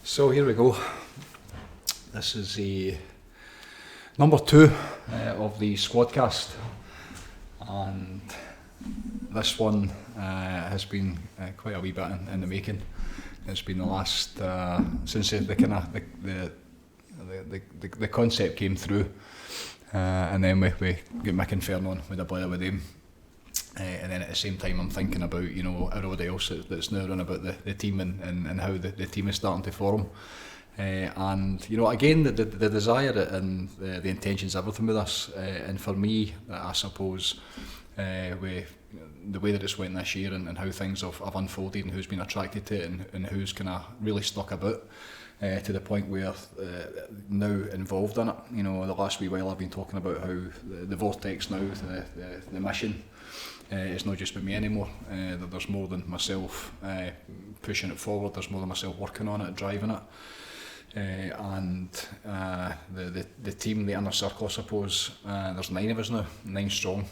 So here we go. This is the number 2 of the Squadcast, and this one has been quite a wee bit in the making. It's been the last since the concept came through, and then we got Mick and Fern on with a blather with him. And then at the same time I'm thinking about, you know, everybody else that's now run about the team and how the team is starting to form. And, you know, again, the desire and the intention's everything with us. And for me, I suppose, with the way that it's went this year and how things have unfolded and who's been attracted to it and who's kind of really stuck about, to the point where now involved in it. You know, the last wee while I've been talking about how the vortex now, the mission, it's not just with me anymore. There's more than myself pushing it forward. There's more than myself working on it, driving it. And the team, the inner circle, I suppose, there's 9 of us now, 9 strong.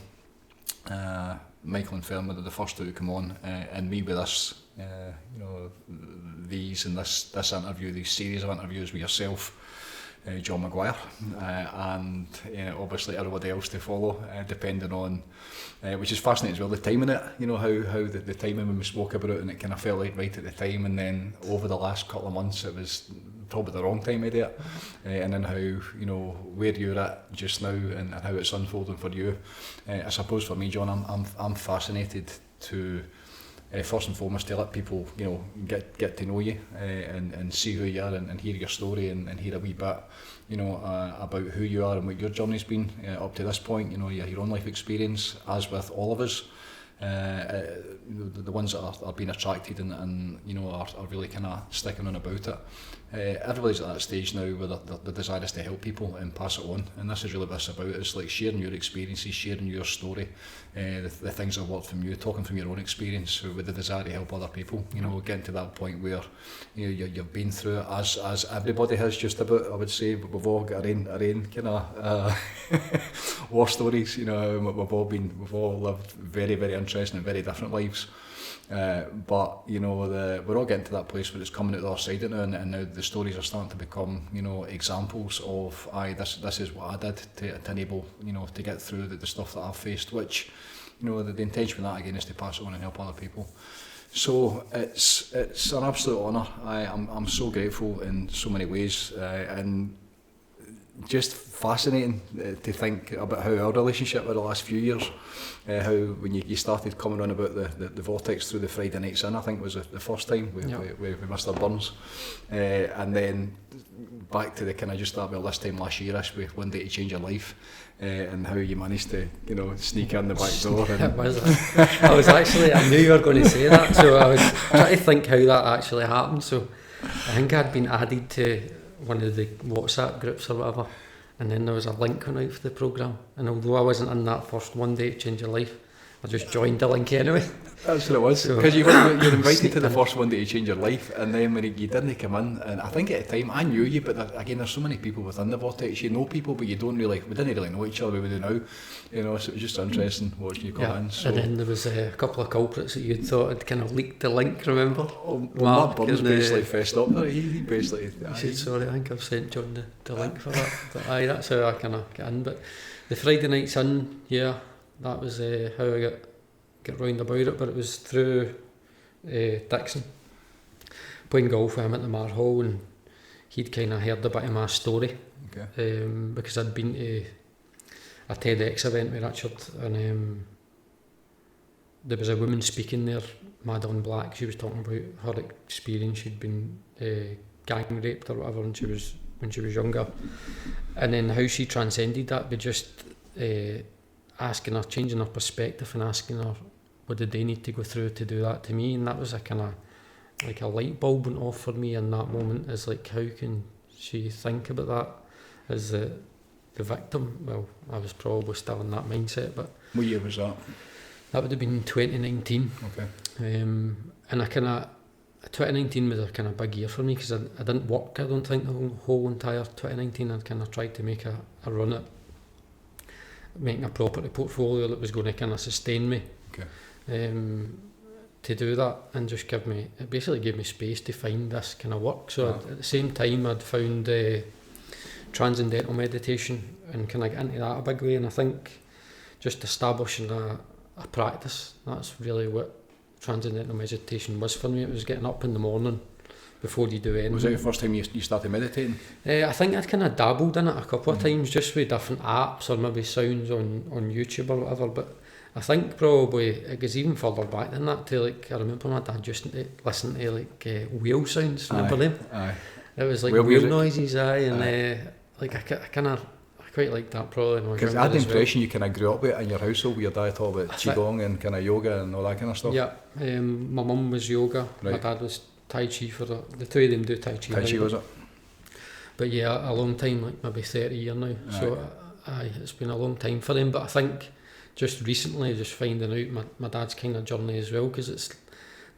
Michael and Fern were the first 2 to come on, and me with this, you know, this interview, these series of interviews with yourself, John Maguire, and obviously everybody else to follow, depending on, which is fascinating as well, the timing it, you know, how the timing when we spoke about it, and it kind of felt like right at the time, and then over the last couple of months it was probably the wrong time to do it, and then how, you know, where you're at just now and how it's unfolding for you. I suppose for me, John, I'm fascinated to first and foremost to let people, you know, get to know you and see who you are and hear your story and hear a wee bit, you know, about who you are and what your journey's been up to this point. You know, your own life experience, as with all of us. The ones that are being attracted and you know are really kind of sticking on about it. Everybody's at that stage now where the desire is to help people and pass it on, and this is really what it's about. It's like sharing your experiences, sharing your story, the things that worked from you, talking from your own experience with the desire to help other people. You know, getting to that point where you know you've been through it, as everybody has just about. I would say we've all got our own kind of war stories. You know, we've all lived very, very interesting and very different lives. But you know, we're all getting to that place where it's coming out the other side of it now, and now the stories are starting to become, you know, examples of, this is what I did to enable, you know, to get through the stuff that I've faced, which, you know, the intention with that again is to pass it on and help other people. So it's an absolute honour. I'm so grateful in so many ways, and just fascinating to think about how our relationship over the last few years, how when you started coming on about the vortex through the Friday nights in, I think was the first time with Mr. Burns, and then back to the kind of just that, well, this time last year-ish with One Day to Change Your Life, and how you managed to, you know, sneak in the back door. I knew you were going to say that, so I was trying to think how that actually happened. So I think I'd been added to one of the WhatsApp groups or whatever, and then there was a link on out for the programme, and although I wasn't in that first One Day to Change Your Life, I just joined the link anyway. That's what it was, because you're invited to the first One Day to Change Your Life, and then when you didn't come in, and I think at the time I knew you, but again there's so many people within the vortex, you know people, but we didn't really know each other, we do now, you know, so it was just interesting watching you come in. So. And then there was a couple of culprits that you'd thought had kind of leaked the link, remember? Matt Burns basically fessed up there, he basically... He said, sorry, I think I've sent John the link for that, but that's how I kind of got in. But the Friday nights in, yeah, that was how I got round about it, but it was through Dixon, playing golf with him at the Mar Hall, and he'd kind of heard a bit of my story, because I'd been to a TEDx event with Richard, and there was a woman speaking there, Madeline Black. She was talking about her experience. She'd been gang raped or whatever when she was younger, and then how she transcended that by just asking her, changing her perspective and asking her what did they need to go through to do that to me. And that was a kind of like a light bulb went off for me in that moment, is like, how can she think about that as the victim? Well, I was probably still in that mindset, but... What year was that? That would have been 2019. Okay. And I kind of... 2019 was a kind of big year for me, because I didn't work, I don't think, the whole entire 2019. I kind of tried to make a run at making a property portfolio that was going to kind of sustain me. Okay. to do that and just basically gave me space to find this kind of work. So at the same time I'd found transcendental meditation and kind of get into that a big way, and I think just establishing a practice, that's really what transcendental meditation was for me. It was getting up in the morning before you do anything. Was that the first time you started meditating? I think I'd kind of dabbled in it a couple of times, just with different apps or maybe sounds on YouTube or whatever, but I think probably it goes even further back than that to like, I remember my dad just listening to like whale sounds, remember them? Aye. It was like whale noises, and like I quite like that probably. Because I had the impression you kind of grew up with it in your household with your dad all about qigong and kind of yoga and all that kind of stuff. Yeah, my mum was yoga, my dad was Tai Chi for the two of them do Tai Chi. Tai Chi was it? But yeah, a long time, like maybe 30 years now. So it's been a long time for them. But I think just recently, just finding out my dad's kind of journey as well, because it's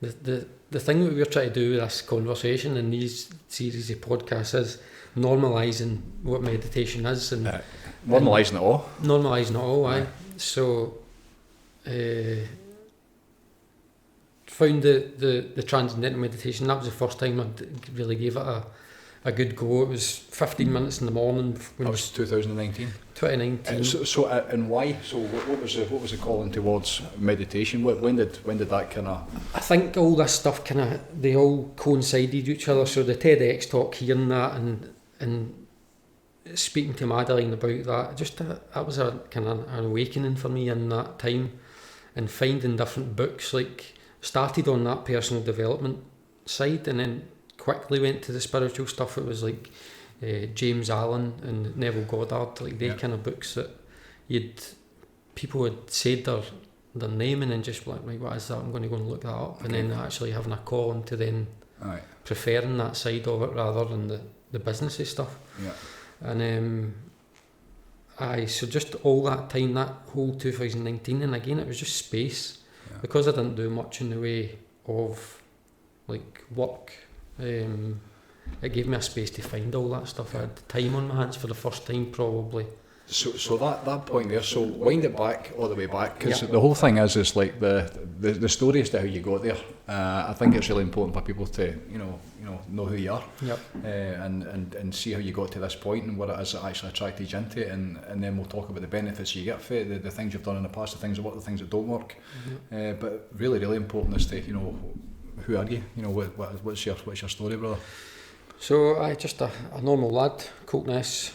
the thing that we're trying to do with this conversation and these series of podcasts is normalising what meditation is and normalising it all. Normalising it all, aye. So found the transcendental meditation. That was the first time I really gave it a good go. It was 15 minutes in the morning. That was 2019. 2019. So and why? So what was the calling towards meditation? When did that kind of? I think all this stuff they all coincided with each other. So the TEDx talk, hearing that and speaking to Madeline about that, just that was a kind of an awakening for me in that time, and finding different books. Like started on that personal development side, and then quickly went to the spiritual stuff. It was like James Allen and Neville Goddard, like they kind of books that people had said their name and then just like, right, what is that? I'm going to go and look that up, and then actually having a call into then preferring that side of it rather than the businessy stuff. Yeah. And so just all that time, that whole 2019, and again it was just space, because I didn't do much in the way of like work. It gave me a space to find all that stuff. I had time on my hands for the first time probably. So that point there, so wind it back all the way back, because the whole thing is like the story as to how you got there. I think it's really important for people to know who you are, and see how you got to this point and what it is that actually attracted you into it, and then we'll talk about the benefits you get for it, the things you've done in the past, the things that work, the things that don't work. But really, really important is to who are you? What's your story, brother? So I just a normal lad, Cokeness,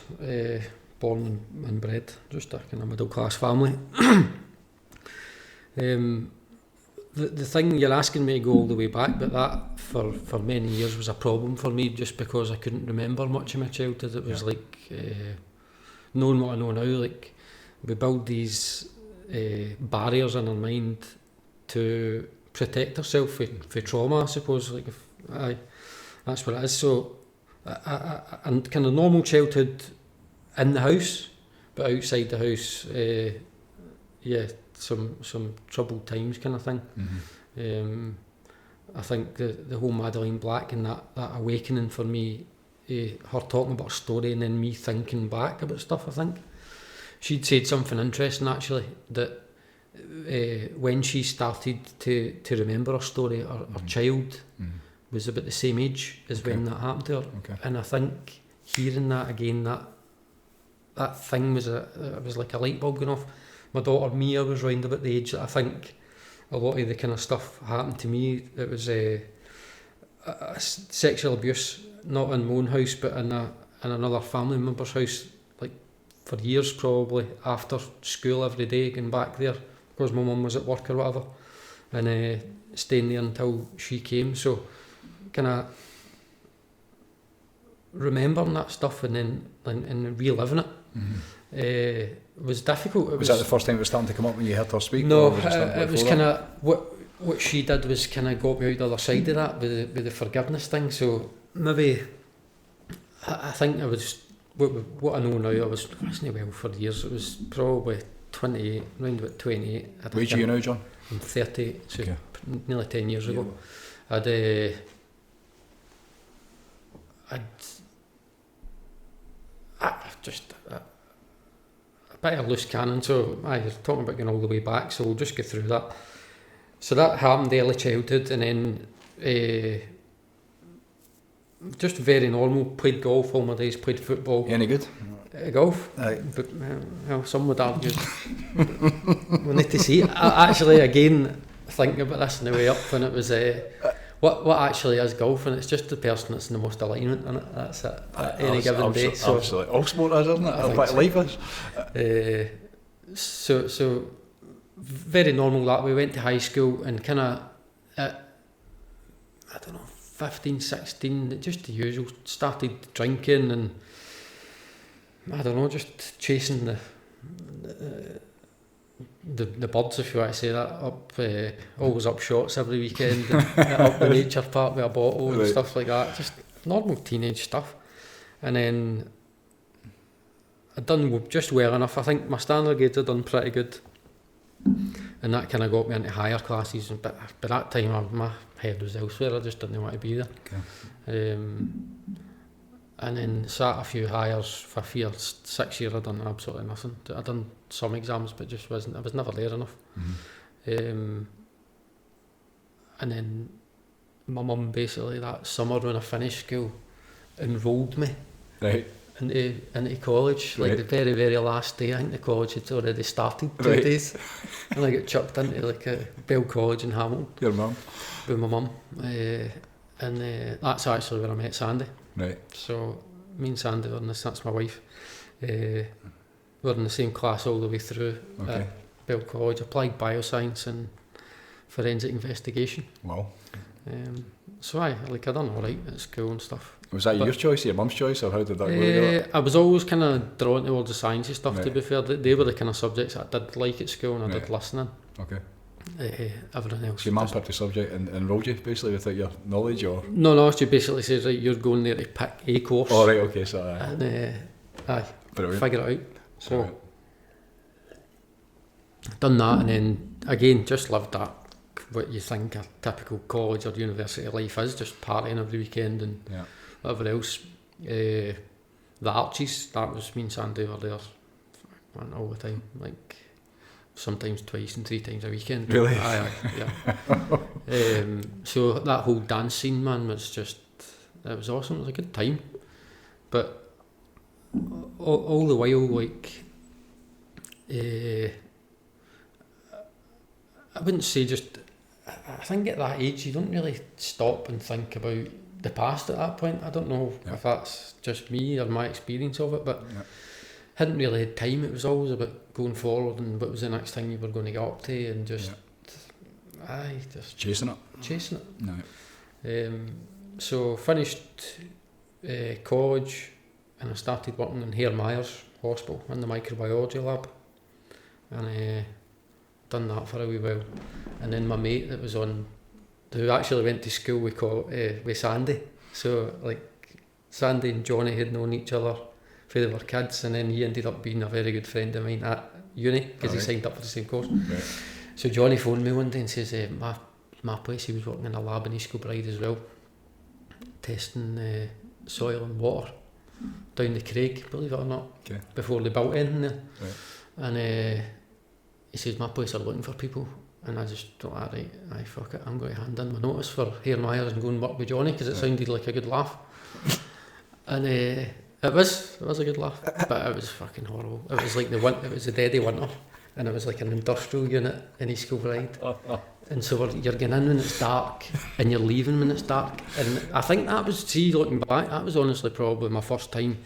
born and bred, just a kind of middle class family. The thing you're asking me to go all the way back, but that for many years was a problem for me, just because I couldn't remember much of my childhood. It was like knowing what I know now. Like we build these barriers in our mind to protect ourselves for trauma, I suppose. Like that's what it is. So and kind of normal childhood in the house, but outside the house, some troubled times kind of thing. I think the whole Madeline Black and that awakening for me, her talking about a story and then me thinking back about stuff. I think she'd said something interesting actually, that when she started to remember her story, her child was about the same age as when that happened to her. And I think hearing that again, that thing was it was like a light bulb going off. My daughter Mia was round about the age that I think a lot of the kind of stuff happened to me. It was a sexual abuse, not in my own house, but in another family member's house, like for years probably, after school every day, going back there because my mum was at work or whatever, and staying there until she came. So kind of remembering that stuff and then and reliving it was difficult. Was that the first time it was starting to come up when you heard her speak? No, it was kind of what she did was kind of got me out the other side of that with the forgiveness thing. So maybe I think I was what I know now. I wasn't well for years. It was probably 28, around about 28. Where are you now, John? I'm 30, so nearly 10 years ago. I'd just a bit of loose cannon, so you're talking about going all the way back, so we'll just go through that. So that happened early childhood, and then just very normal. Played golf all my days. Played football. Any good? Golf. Aye. But well, some would argue. We need to see. I actually, again, thinking about this on the way up, and it was what actually is golf, and it's just the person that's in the most alignment in it. That's it. At any given day. So absolutely. All sport is, isn't it? That's what life is. So very normal that. We went to high school and kind of, I don't know, 15, 16, just the usual. Started drinking and, I don't know, just chasing the birds, if you want to say that, up, always up shots every weekend, and up the nature park with a bottle and stuff like that. Just normal teenage stuff. And then I'd done just well enough. I think my standard grades had done pretty good, and that kind of got me into higher classes. But by that time, my head was elsewhere. I just didn't want to be there. Okay. And then sat a few hires for 6 years. I'd done absolutely nothing. I'd done some exams, but just wasn't. I was never there enough. Mm-hmm. And then my mum basically that summer when I finished school enrolled me. Right. Into college, like the very, very last day. I think the college had already started 2 days, and I got chucked into like a Bell College in Hamilton. Your mum? With my mum, and that's actually where I met Sandy. Right. So me and Sandy were that's my wife. We're in the same class all the way through at Bell College. Applied bioscience and forensic investigation. Wow. So I done all right at school and stuff. Was that your choice, your mum's choice, or how did that work? I was always kind of drawn towards the sciencey stuff, to be fair. They were the kind of subjects I did like at school and I did listening. Okay. Everything else. So your mum picked the subject and enrolled you, basically, without your knowledge, or? No, she basically says, right, you're going there to pick a course. Oh, right, okay, so and figure it out. So, done that, and then, again, just loved that. What you think a typical college or university life is, just partying every weekend and whatever else. The Archies, that was me and Sandy were there all the time, like sometimes twice and 3 times a weekend. Really? Aye, yeah. So that whole dance scene, man, was just, it was awesome. It was a good time, but all the while, like, I wouldn't say just. I think at that age you don't really stop and think about the past at that point. I don't know if that's just me or my experience of it, but hadn't really had time. It was always about going forward and what was the next thing you were going to get up to, and just chasing it. No. So finished college, and I started working in Hare Myers Hospital in the microbiology lab, and done that for a wee while. And then my mate that was on, who actually went to school with Sandy, so like Sandy and Johnny had known each other when they were kids, and then he ended up being a very good friend of mine at uni because he signed up for the same course. Right. So Johnny phoned me one day and says, my place, he was working in a lab in East Kilbride as well, testing soil and water down the Craig, believe it or not, before they built anything there. Right. And he says, my place are looking for people. And I just thought, aye, fuck it, I'm going to hand in my notice for Hare Myers and go and work with Johnny, because it sounded like a good laugh. And it was a good laugh, but it was fucking horrible. It was like it was the dead of winter, and it was like an industrial unit in East Kilbride. And so you're getting in when it's dark, and you're leaving when it's dark. And I think that was, looking back, that was honestly probably my first time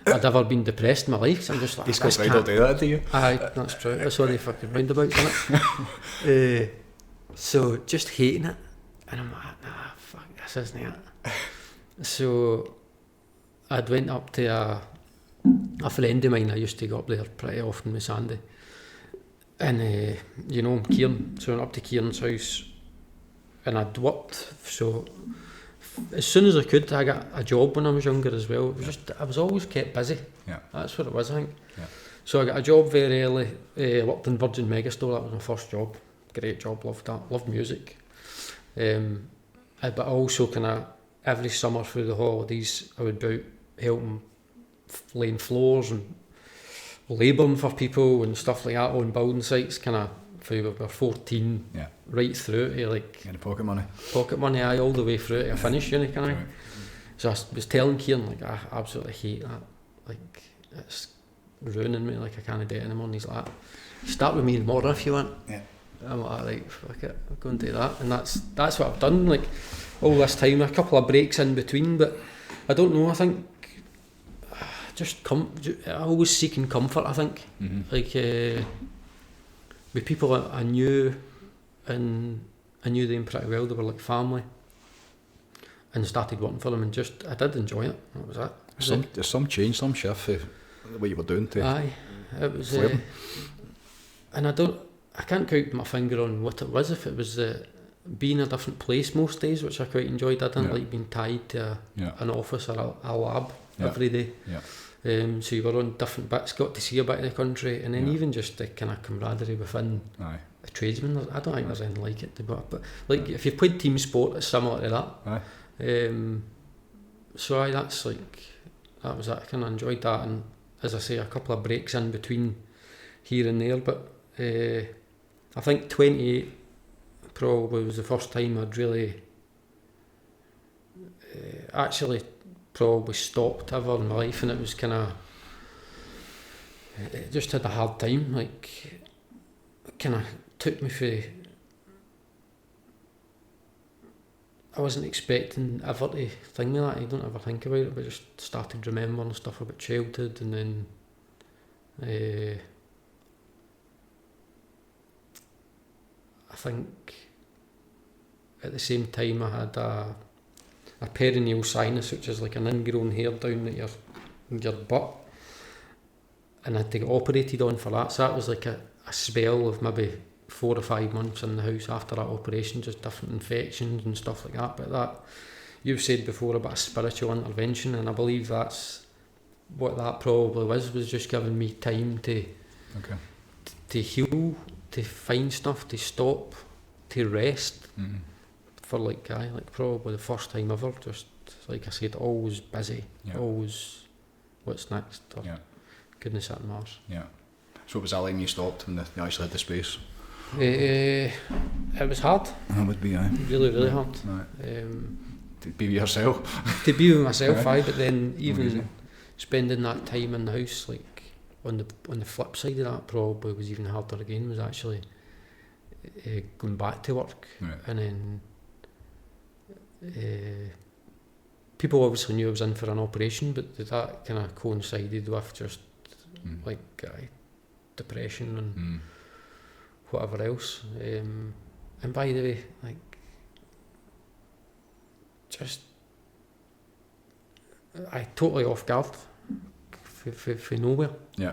I'd ever been depressed in my life. So I'm just like, East Kilbride will do that to you. Aye, that's true. That's what they fucking roundabouts, isn't it? So just hating it, and I'm like, nah, fuck, this isn't it. So I'd went up to a friend of mine. I used to go up there pretty often with Sandy, and Kieran, so I went up to Kieran's house, and I'd worked, so as soon as I could, I got a job when I was younger as well. It was just, I was always kept busy. Yeah. That's what it was, I think. Yeah. So I got a job very early, worked in Virgin Megastore. That was my first job. Great job, loved that, loved music. But also kind of every summer through the holidays, I would be out helping laying floors and labouring for people and stuff like that on building sites, kind of we were 14 right through to like the pocket money aye, all the way through to a finish, you know, kind of. Right. So I was telling Kieran, like, I absolutely hate that, like, it's ruining me, like I can't do it anymore. And he's like, start with me tomorrow if you want. I'm like, right, fuck it, I'm going to do that. And that's what I've done, like, all this time, a couple of breaks in between, but I don't know, I think just always seeking comfort, I think. Like, with people I knew, and I knew them pretty well, they were like family, and started working for them, and just, I did enjoy it, that was it. There's some change, some shift for what you were doing to aye, it was, and I can't quite put my finger on what it was, if it was being a different place most days, which I quite enjoyed. I didn't like being tied to an office or a lab every day. So you were on different bits, got to see a bit of the country, and then even just the kind of camaraderie within the tradesmen. I don't think there's anything like it, but like if you've played team sport, it's similar to that. So that's like, that was it. I kind of enjoyed that, and as I say, a couple of breaks in between here and there, but I think 28 probably was the first time I'd really actually probably stopped ever in my life, and it was kind of, it just had a hard time, like, kind of took me for, I wasn't expecting ever to think like that, you don't ever think about it, but just started remembering stuff about childhood, and then I think at the same time I had a perineal sinus, which is like an ingrown hair down at your butt, and I had to get operated on for that. So that was like a spell of maybe 4 or 5 months in the house after that operation, just different infections and stuff like that. But that, you've said before about a spiritual intervention, and I believe that's what that probably was just giving me time to heal, to find stuff, to stop, to rest. For like probably the first time ever, just like I said, always busy, always what's next, or goodness at Mars. So what was that like when you stopped, when you actually had the space? It was hard. That would be really hard. To be with yourself. To be with myself, but then even spending that time in the house, like on the flip side of that, probably was even harder again, was actually going back to work, and then people obviously knew I was in for an operation, but that kind of coincided with just like depression and whatever else. And by the way, like, just I totally off guard for nowhere.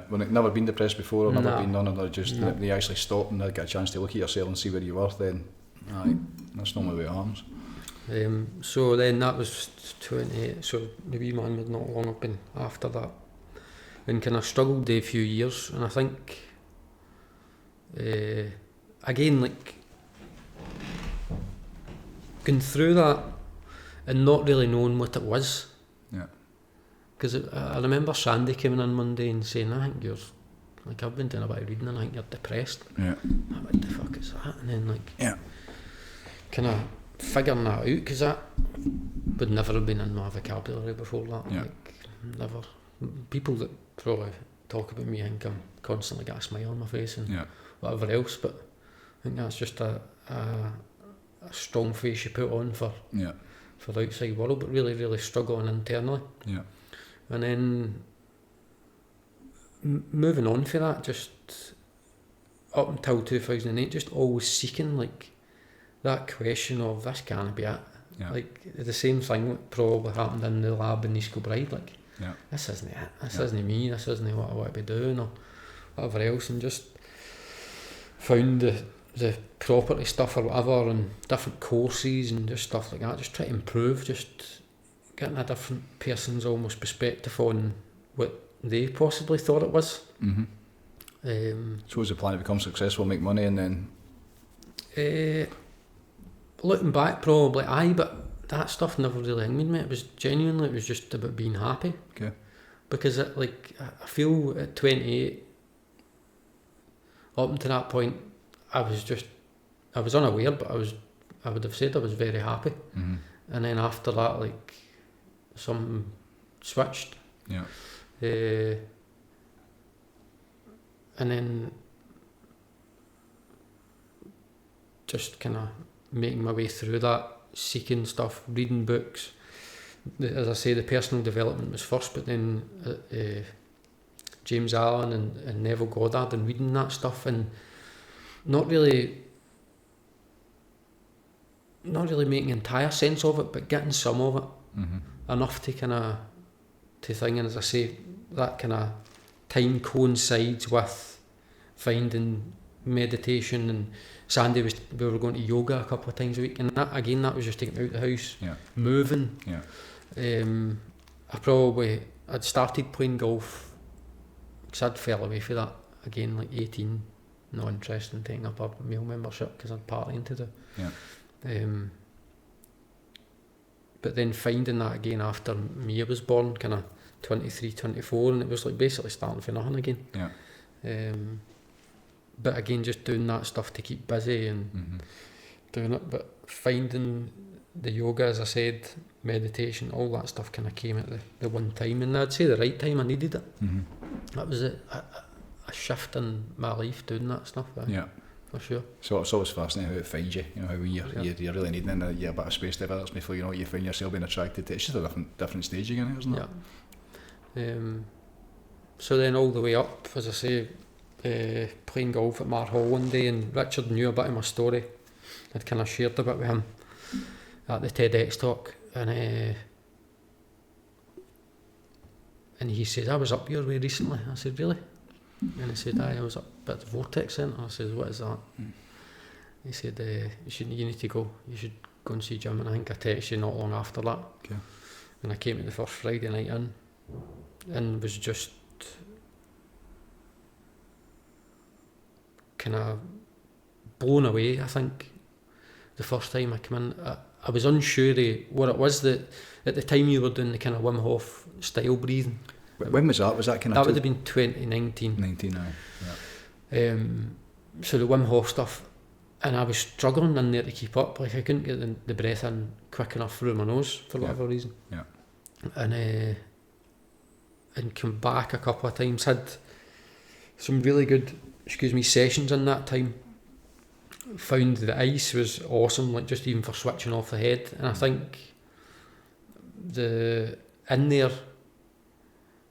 When I've never been depressed before, or never been none of that, just they actually stopped and get a chance to look at yourself and see where you were, then that's normally what happens. So then that was 28, so the wee man would not long have been after that, and kind of struggled a few years, and I think again, like, going through that and not really knowing what it was, because I remember Sandy coming in one day and saying, I think you're, like, I've been doing a bit of reading and I think you're depressed. What the fuck is that? And then like kind of figuring that out, because that would never have been in my vocabulary before that. Like, never. People that probably talk about me think I'm constantly got a smile on my face and whatever else, but I think that's just a strong face you put on for the outside world, but really struggling internally. And then moving on for that, just up until 2008, just always seeking, like, that question of, this can't be it. Like, the same thing that probably happened in the lab in East Kilbride, like, this isn't it, this isn't me, this isn't what I want to be doing, or whatever else, and just found the property stuff or whatever, and different courses and just stuff like that, just try to improve, just getting a different person's almost perspective on what they possibly thought it was. So was the plan to become successful, make money, and then? Looking back, probably aye, but that stuff never really angered me. It was genuinely, it was just about being happy. Because I feel at 28, up until that point, I was unaware, but I would have said I was very happy. Mm-hmm. And then after that, like, something switched. Yeah. And then just kind of making my way through that, seeking stuff, reading books. As I say, the personal development was first, but then James Allen and Neville Goddard, and reading that stuff, and not really making entire sense of it, but getting some of it, Mm-hmm. enough to kind of thing. And as I say, that kind of time coincides with finding meditation. And Sandy we were going to yoga a couple of times a week, and that was just taking me out the house, moving. I'd started playing golf because I'd fell away for that again, like 18, no interest in taking up a meal membership because I'd partying to do. But then finding that again after Mia was born, kind of 23, 24, and it was like basically starting for nothing again. But again, just doing that stuff to keep busy and doing it. But finding the yoga, as I said, meditation, all that stuff kind of came at the one time, and I'd say the right time. I needed it. That was a shift in my life, doing that stuff. For sure. So it's always fascinating how it finds you. You know, how you're really needing a bit of space develops before you find yourself being attracted to it. It's just a different stage again, isn't it? So then all the way up, as I say, playing golf at Mar Hall one day, and Richard knew a bit of my story. I'd kind of shared a bit with him at the TEDx talk, and he said, I was up your way recently. I said, really? And he said, I was up at the Vortex Centre. I said, what is that? He said, you need to go. You should go and see Jim. And I think I texted you not long after that. Okay. And I came to the first Friday night in, and was just kind of blown away. I think the first time I came in, I was unsure of what it was. That at the time you were doing the kind of Wim Hof style breathing. When was that? Was that kind of... That would have been 2019. 19, aye. So the Wim Hof stuff, and I was struggling in there to keep up. Like, I couldn't get the breath in quick enough through my nose for whatever reason. And come back a couple of times. Had some really good, sessions in that time. Found the ice was awesome, like just even for switching off the head. And I think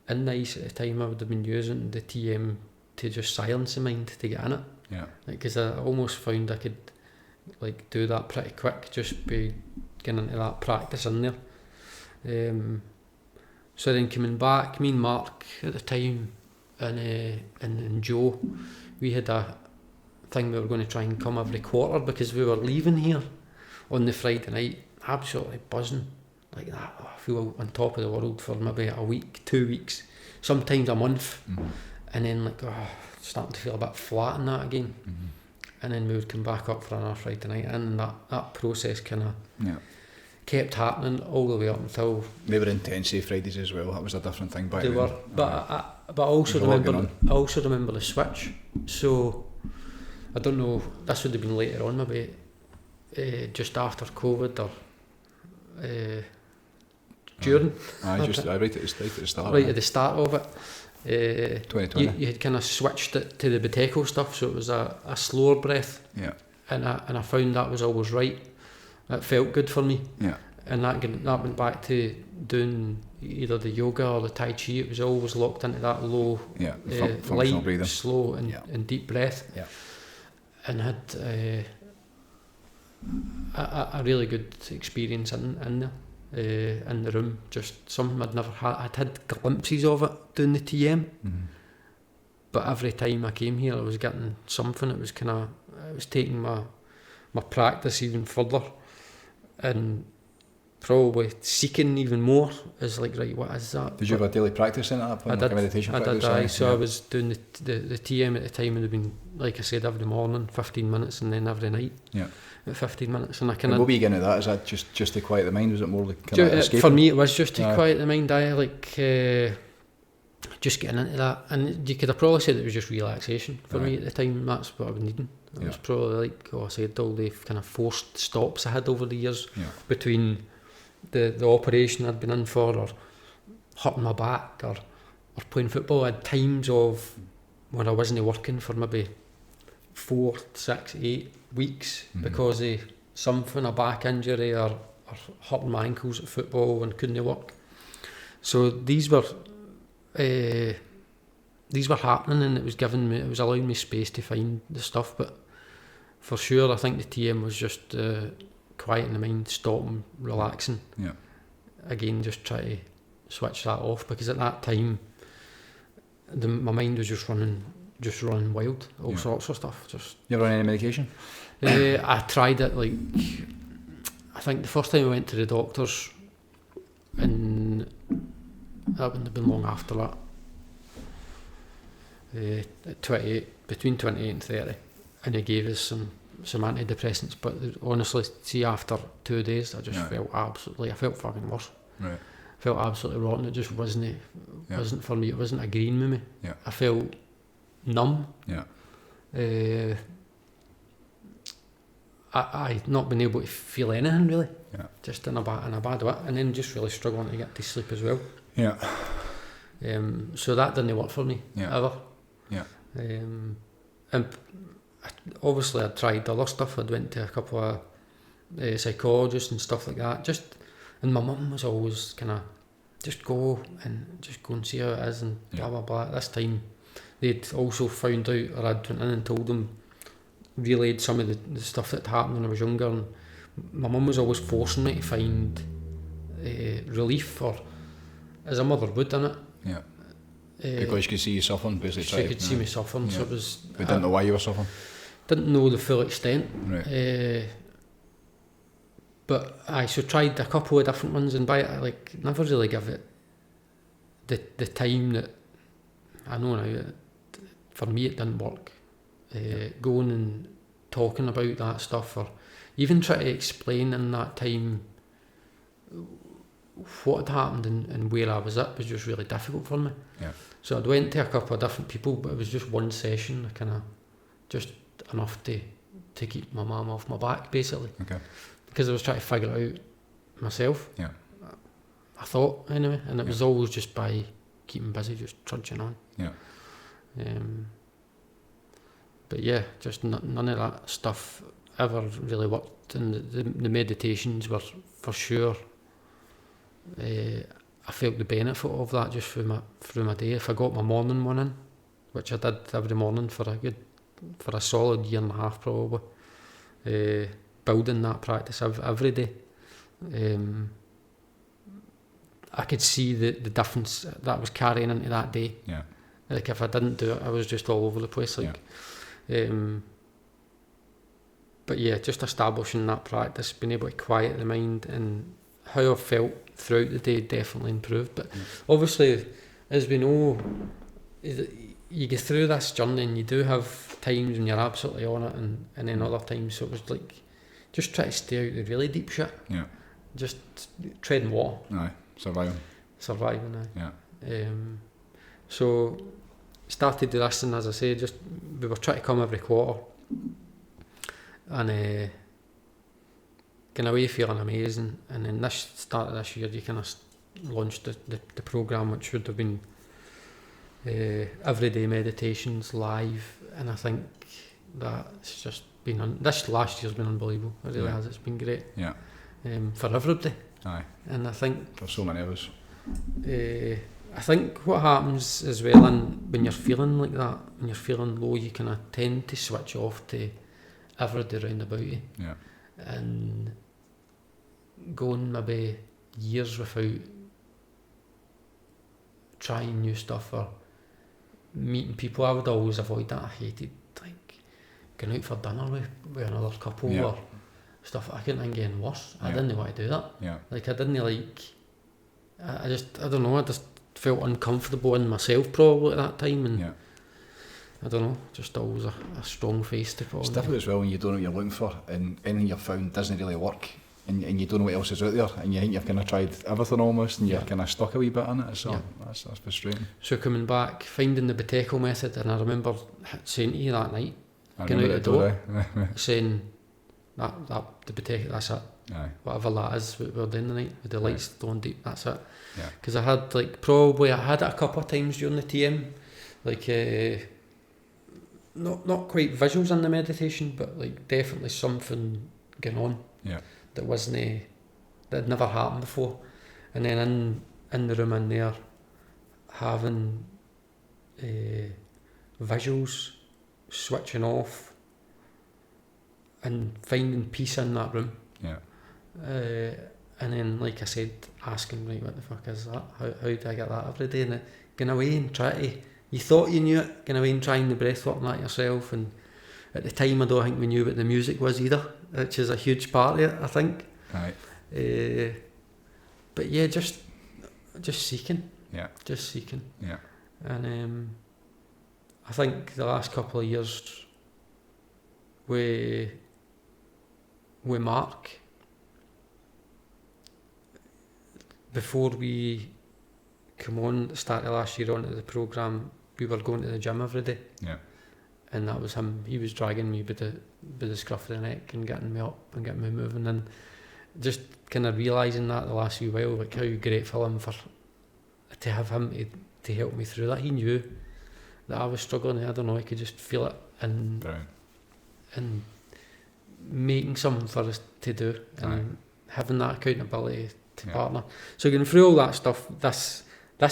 in the ice at the time, I would have been using the TM to just silence the mind to get in it. Because I almost found I could like do that pretty quick, just be getting into that practice in there. So then coming back, me and Mark at the time and Joe, we had a thing we were going to try and come every quarter, because we were leaving here on the Friday night absolutely buzzing like that. I feel on top of the world for maybe a week, 2 weeks, sometimes a month, and then like starting to feel a bit flat in that again. And then we would come back up for another Friday night, and that process kind of kept happening all the way up until... They were intensity Fridays as well. That was a different thing back then. They were, but I also remember the switch. So I don't know, this would have been later on, maybe just after COVID or during. Right at the start. Right at the start of it. 2020. You had kind of switched it to the Buteyko stuff, so it was a slower breath. And I found that was always right. It felt good for me. And that went back to doing either the yoga or the Tai Chi. It was always locked into that low, light, breathing, slow and deep breath. And had a really good experience in there, in the room. Just something I'd never had. I'd had glimpses of it doing the TM, but every time I came here I was getting something. It was taking my practice even further, and probably seeking even more. Is like, right, what is that? Did you have a daily practice in that point? I did. Meditation practice? So I was doing the TM at the time. It would have been, like I said, every morning 15 minutes, and then every night at 15 minutes. And I kind of... What were you getting at that? Is that just to quiet the mind? Was it more like kind of escape? For me it was just to quiet the mind. I like just getting into that, and you could have probably said it was just relaxation for me at the time. That's what I was needing. It was probably like, I said, all the kind of forced stops I had over the years between the operation I'd been in for, or hurting my back, or playing football. I had times of when I wasn't working for maybe 4, 6, 8 weeks because of something, a back injury, or hurting my ankles at football and couldn't work. So these were happening, and it was allowing me space to find the stuff. But for sure, I think the TM was just quieting the mind, stopping, relaxing. Yeah. Again, just try to switch that off, because at that time, my mind was just running wild, all sorts of stuff. You ever on any medication? I tried it, like, I think the first time I went to the doctors, and that wouldn't have been long after that. At 28, between 28 and 30, and he gave us some antidepressants, but honestly, see, after 2 days I just felt fucking worse. Right. Felt absolutely rotten. It just wasn't for me. It wasn't agreeing with me. Yeah. I felt numb. Yeah. I not been able to feel anything really. Yeah. Just in a bad way, and then just really struggling to get to sleep as well. Yeah. So that didn't work for me ever. Yeah. And obviously I'd tried other stuff. I'd went to a couple of psychologists and stuff like that. And my mum was always kind of just go and see how it is and blah blah blah. This time they'd also found out, or I'd went in and told them, relayed some of the stuff that happened when I was younger, and my mum was always forcing me to find relief, or as a mother would, in it. Yeah. Because she could see you suffering, basically. She could see me suffering, so it was... We didn't know why you were suffering? Didn't know the full extent. Right. But I tried a couple of different ones, and never really give it the time that... I know now, for me it didn't work. Going and talking about that stuff, or even trying to explain in that time what had happened and where I was at, was just really difficult for me. Yeah. So I went to a couple of different people, but it was just one session, kind of just enough to keep my mum off my back, basically. Okay. Because I was trying to figure it out myself. Yeah. I thought, anyway, and it was always just by keeping busy, just trudging on. Yeah. But yeah, just none of that stuff ever really worked, and the meditations were for sure. I felt the benefit of that just through my day. If I got my morning one in, which I did every morning for a solid year and a half probably, building that practice every day, I could see the difference that was carrying into that day. Yeah. Like if I didn't do it, I was just all over the place. But yeah, just establishing that practice, being able to quiet the mind, and how I felt throughout the day definitely improved. But obviously, as we know, you get through this journey and you do have times when you're absolutely on it, and then other times, so it was like, just try to stay out of the really deep shit. Yeah. Just treading water. Aye. Surviving, aye. Yeah. So started the this, and as I say, just we were trying to come every quarter, and going away feeling amazing. And then start of this year, you kind of launched the programme, which would have been everyday meditations live, and I think that's just been this last year's been unbelievable. It really has. It's been great. Yeah. For everybody. Aye. And I think for so many of us. I think what happens as well, and when you're feeling like that, when you're feeling low, you kind of tend to switch off to everybody around about you. Yeah. And going maybe years without trying new stuff or meeting people, I would always avoid that. I hated going out for dinner with another couple or stuff. I couldn't think getting worse. I didn't want to do that. Yeah. I didn't I don't know, I just felt uncomfortable in myself probably at that time, and I don't know, just always a strong face to put on. It's difficult as well when you don't know what you're looking for, and anything you've found doesn't really work, and you don't know what else is out there, and you think you've kind of tried everything almost, and you're kind of stuck a wee bit in it, so that's frustrating. So coming back, finding the Buteyko method, and I remember saying to you that night, going out the door, saying that the potato, that's it. Aye. Whatever that is, what we're doing tonight, with the lights going deep, that's it. Yeah. Because I had it a couple of times during the TM, like not quite visuals in the meditation, but like definitely something going on. Yeah. That wasn't that had never happened before, and then in the room in there, having visuals switching off and finding peace in that room. Yeah. And then, like I said, asking, right, what the fuck is that? How do I get that every day? And going away and try to, you thought you knew it, going away and trying the breathwork and that yourself. And at the time, I don't think we knew what the music was either, which is a huge part of it, I think. Right. But yeah, just seeking. Yeah. Just seeking. Yeah. And I think the last couple of years with Mark, before we come on at the start of last year onto the programme, we were going to the gym every day. Yeah. And that was him. He was dragging me by the scruff of the neck and getting me up and getting me moving, and just kind of realising that the last few while, like how grateful I'm for to have him to help me through that. He knew that I was struggling. I don't know, I could just feel it and making something for us to do and having that accountability to partner. So going through all that stuff, this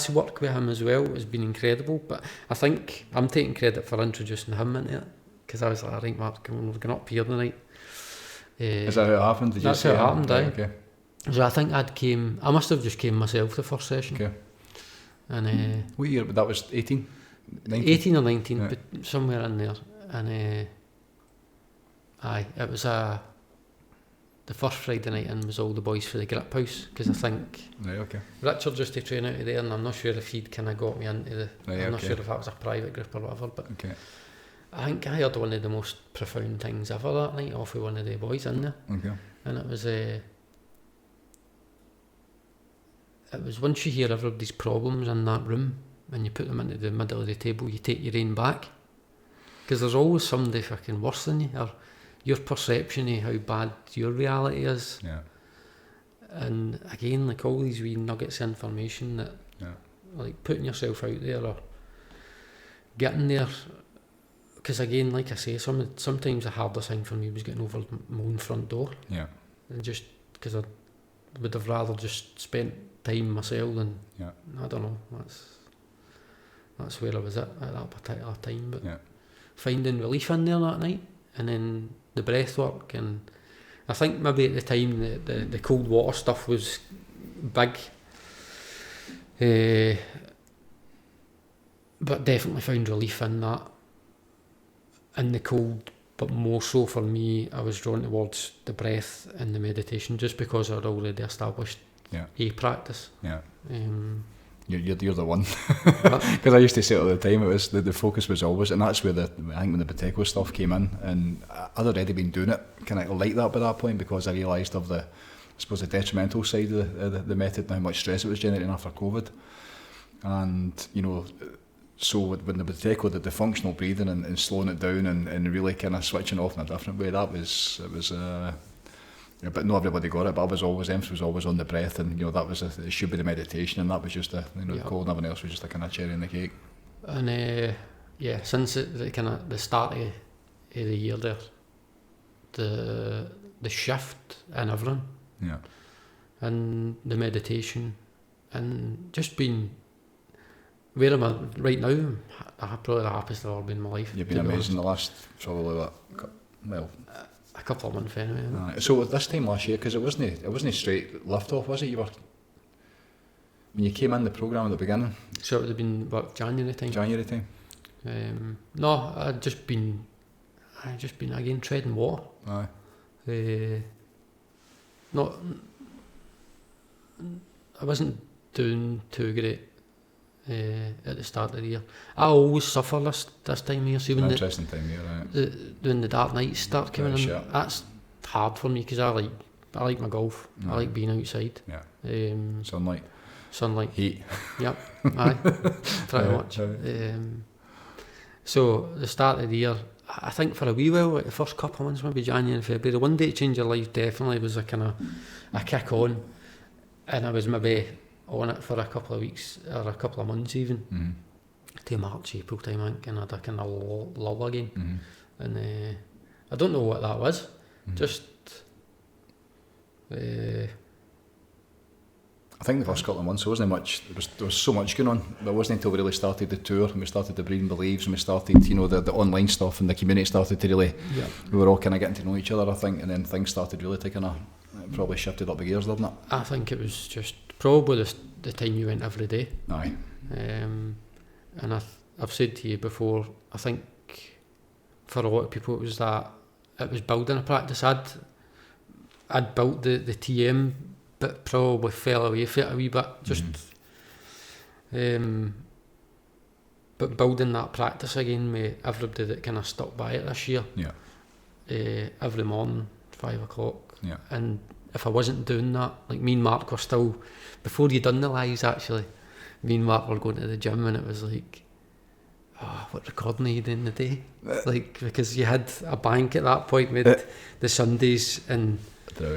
work with him as well has been incredible, but I think I'm taking credit for introducing him into it, because I was like, right, Mark, we're going up here tonight. Is that how it happened? Did that's you how it happened, aye. Okay. So I think I must have just came myself the first session. Okay. And what year? That was 18? 19? 18 or 19, yeah. But somewhere in there. And it was the first Friday night in was all the boys for the Grip House, because I think Richard used to train out of there, and I'm not sure if he'd kind of got me into the. I'm not sure if that was a private group or whatever, but I think I heard one of the most profound things ever that night off of one of the boys in there. Okay. And it was once you hear everybody's problems in that room and you put them into the middle of the table, you take your own back, because there's always somebody fucking worse than you, or your perception of how bad your reality is. Yeah. And again, like all these wee nuggets of information that, like putting yourself out there or getting there, because again, like I say, sometimes the hardest thing for me was getting over my own front door. Yeah. And just because I would have rather just spent time myself than, I don't know, that's where I was at that particular time. But finding relief in there that night, and then the breath work, and I think maybe at the time the cold water stuff was big, but definitely found relief in that, in the cold. But more so for me, I was drawn towards the breath and the meditation, just because I'd already established a practice. Yeah. You're the one, because I used to say it all the time. It was the focus was always, and that's where I think when the Pateco stuff came in, and I'd already been doing it kind of like that by that point, because I realised of the detrimental side of the method and how much stress it was generating after COVID, and so when the Pateco did the functional breathing and slowing it down and really kind of switching off in a different way, it was. But not everybody got it. But emphasis was always on the breath, and that was it should be the meditation, and that was just the cold, and everything else was just a kind of cherry on the cake. And since the start of the year there, the shift in everything, and the meditation, and just being where am I right now? I'm probably the happiest I've ever been in my life. You've been amazing the last probably a couple of months anyway. So this time last year, because it wasn't straight lift off, was it? When you came in the programme at the beginning. So it would have been January time. No, I'd just been again treading water. Aye. I wasn't doing too great at the start of the year. I always suffer this time of year. See, when interesting time of year, right? When the dark nights start coming in, that's hard for me, because I like my golf. I like being outside. Yeah. Sunlight. Heat. Yep. Aye. Pretty much. So the start of the year, I think for a wee while, like the first couple of months, maybe January and February, the one day to change your life definitely was a kind of a kick on, and I was maybe on it for a couple of weeks or a couple of months even, to March, April time, I think, and I had a kind of lull again, and I don't know what that was, just I think the first couple of months there wasn't much. There was so much going on. But it wasn't until we really started the tour and we started the Breeding Believes and we started, you know, the online stuff and the community started to really. Yeah. We were all kind of getting to know each other, I think, and then things started really taking probably shifted up the gears, didn't it? I think it was just probably the time you went every day. Aye. And I've said to you before, I think for a lot of people it was building a practice. I'd built the TM, but probably fell away from it a wee bit, just but building that practice again with everybody that kind of stuck by it this year, every morning 5 o'clock, and if I wasn't doing that, like me and Mark were still, before you done the lives actually, me and Mark were going to the gym and it was like, what recording are you doing today? Like, because you had a bank at that point with the Sundays and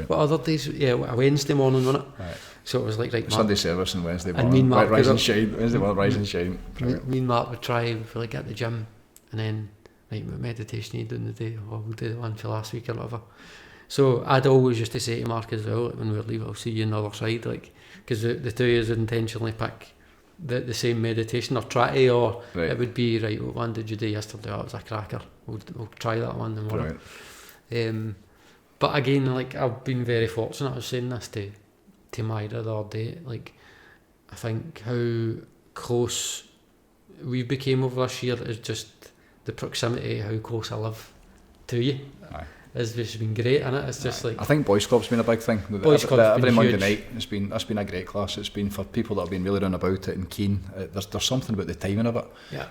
what other days? Yeah, a Wednesday morning, wasn't it? Right. So it was like Sunday service and Wednesday morning. And me and Mark Rise and shine. Wednesday morning, rise and shine. Me and Mark would try for like at the gym, and then like what meditation you doing today? Oh, we'll do the one for last week or whatever. So I'd always used to say to Mark as well, like, when we would leave, I'll see you on the other side, like, because the two of us would intentionally pick the same meditation or try to, or it would be right. What one did you do yesterday? Oh, it was a cracker. We'll try that one tomorrow. But again, like, I've been very fortunate. I was saying this to Maguire the other day. Like, I think how close we became over this year is just the proximity, how close I live to you. It's just been great, and it's just like, I think Boys Club's been a big thing. Every Monday night, it's been a great class. It's been for people that have been really round about it and keen. There's something about the timing of it,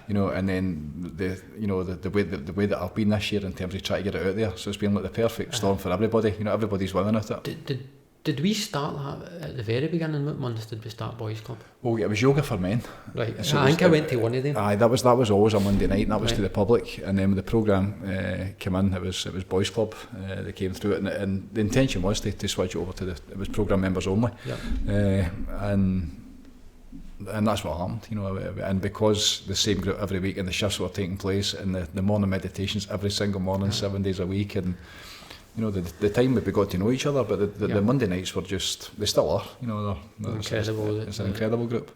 you know, and then the way that I've been this year in terms of trying to get it out there. So it's been like the perfect storm for everybody. You know, everybody's winning at it. Did we start that at the very beginning? What months did we start Boys Club? Oh, it was yoga for men. Right. So I think I went to one of them. Aye, that was always a Monday night, and that was to the public. And then when the programme came in, it was Boys Club that came through it, and the intention was to switch it over to it was programme members only. Yeah. And that's what happened, you know. And because the same group every week, and the shifts were taking place, and the morning meditations every single morning, 7 days a week, and you know, the time we got to know each other, but the Monday nights were just, they still are, you know, they're incredible. It's an incredible group.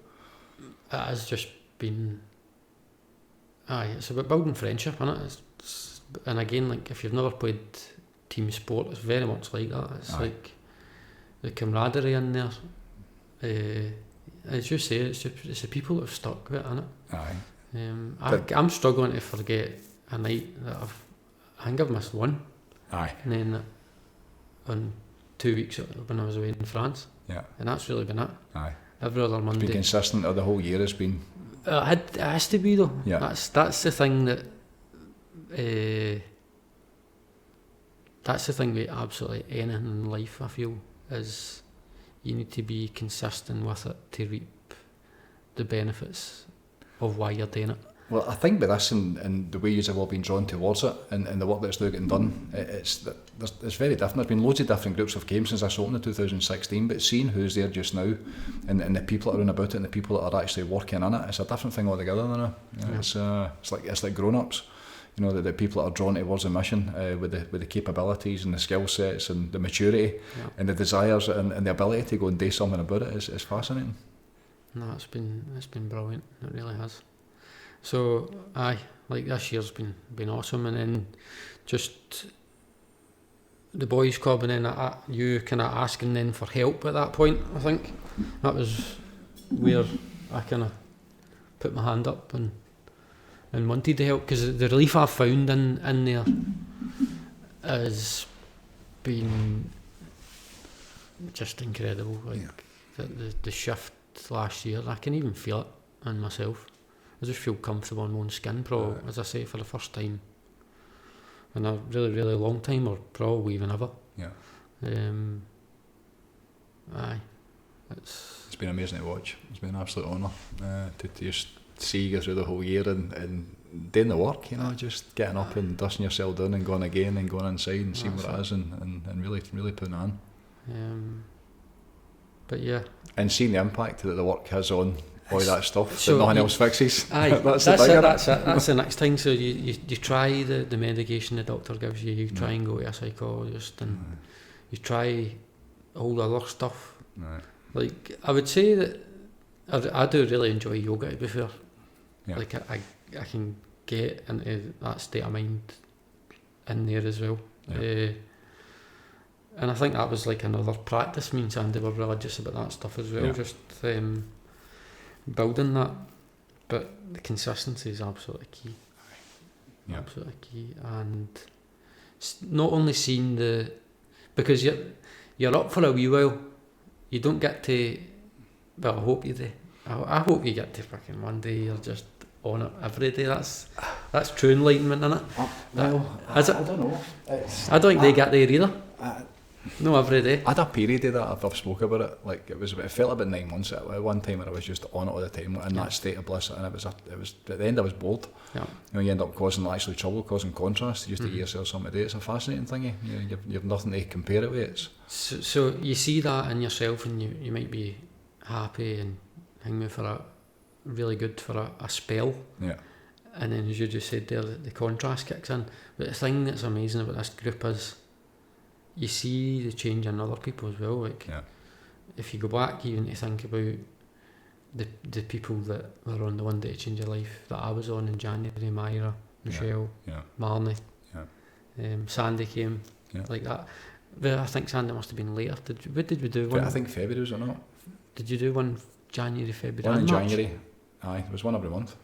It has just been, it's about building friendship, isn't it? And again, like, if you've never played team sport, it's very much like that. It's like the camaraderie in there. As you say, it's the people that have stuck with it, isn't it? I'm struggling to forget a night that I think I've missed one. And then on 2 weeks when I was away in France. Yeah. And that's really been it. Every other Monday. It's been consistent the whole year. It's been. It has to be though. Yeah. That's the thing that. That's the thing with absolutely anything in life. I feel is you need to be consistent with it to reap the benefits of why you're doing it. Well, I think with this and the way you have all been drawn towards it and the work that's now getting done, it's very different. There's been loads of different groups of games since this opened in 2016, but seeing who's there just now and the people that are around about it and the people that are actually working in it, it's a different thing altogether now. It's like grown-ups, you know, the people that are drawn towards the mission with the capabilities and the skill sets and the maturity and the desires and the ability to go and do something about it is fascinating. No, it's been brilliant. It really has. So, like this year's been awesome, and then just the Boys Club, and then you kind of asking then for help at that point. I think that was where I kind of put my hand up and wanted to help, because the relief I've found in there has been just incredible. Like the shift last year, I can even feel it in myself. I just feel comfortable in my own skin, probably, as I say, for the first time in a really, really long time, or probably even ever. Yeah. It's been amazing to watch. It's been an absolute honour to just see you go through the whole year and doing the work, you know, just getting up and dusting yourself down and going again and going inside and seeing what it is and really putting it on. But yeah. And seeing the impact that the work has on all that stuff so that nothing else fixes. Aye, that's the next thing. So you try the medication the doctor gives you. You try and go to a psychologist, and you try all the other stuff. Like, I would say that I do really enjoy yoga, to be fair. Like I can get into that state of mind in there as well. And I think that was like another practice. Me and Sandy were religious about that stuff as well, just building that. But the consistency is absolutely key. Absolutely key. And not only seeing because you're up for a wee while, you don't get to, well, I hope you do. I hope you get to fucking one day you're just on it every day. That's true enlightenment, isn't it? I don't know. I don't think they get there either. No, every day. I had a period of that. I've spoke about it. Like it felt about 9 months at one time where I was just on it all the time, in that state of bliss. And it was at the end I was bored. You know, you end up causing trouble, causing contrast. Just to give yourself something to do. It's a fascinating thing. You've nothing to compare it with. So you see that in yourself, and you might be happy and hanging for really good for a spell. And then, as you just said there, the contrast kicks in. But the thing that's amazing about this group is you see the change in other people as well. Like, if you go back even to think about the people that were on the One Day to Change Your Life that I was on in January, Myra, Michelle, Marnie, Sandy came, like that. But I think Sandy must have been later. What did we do? I think February, was it not? Did you do one January, February? One in March? January. Aye, there was one every month.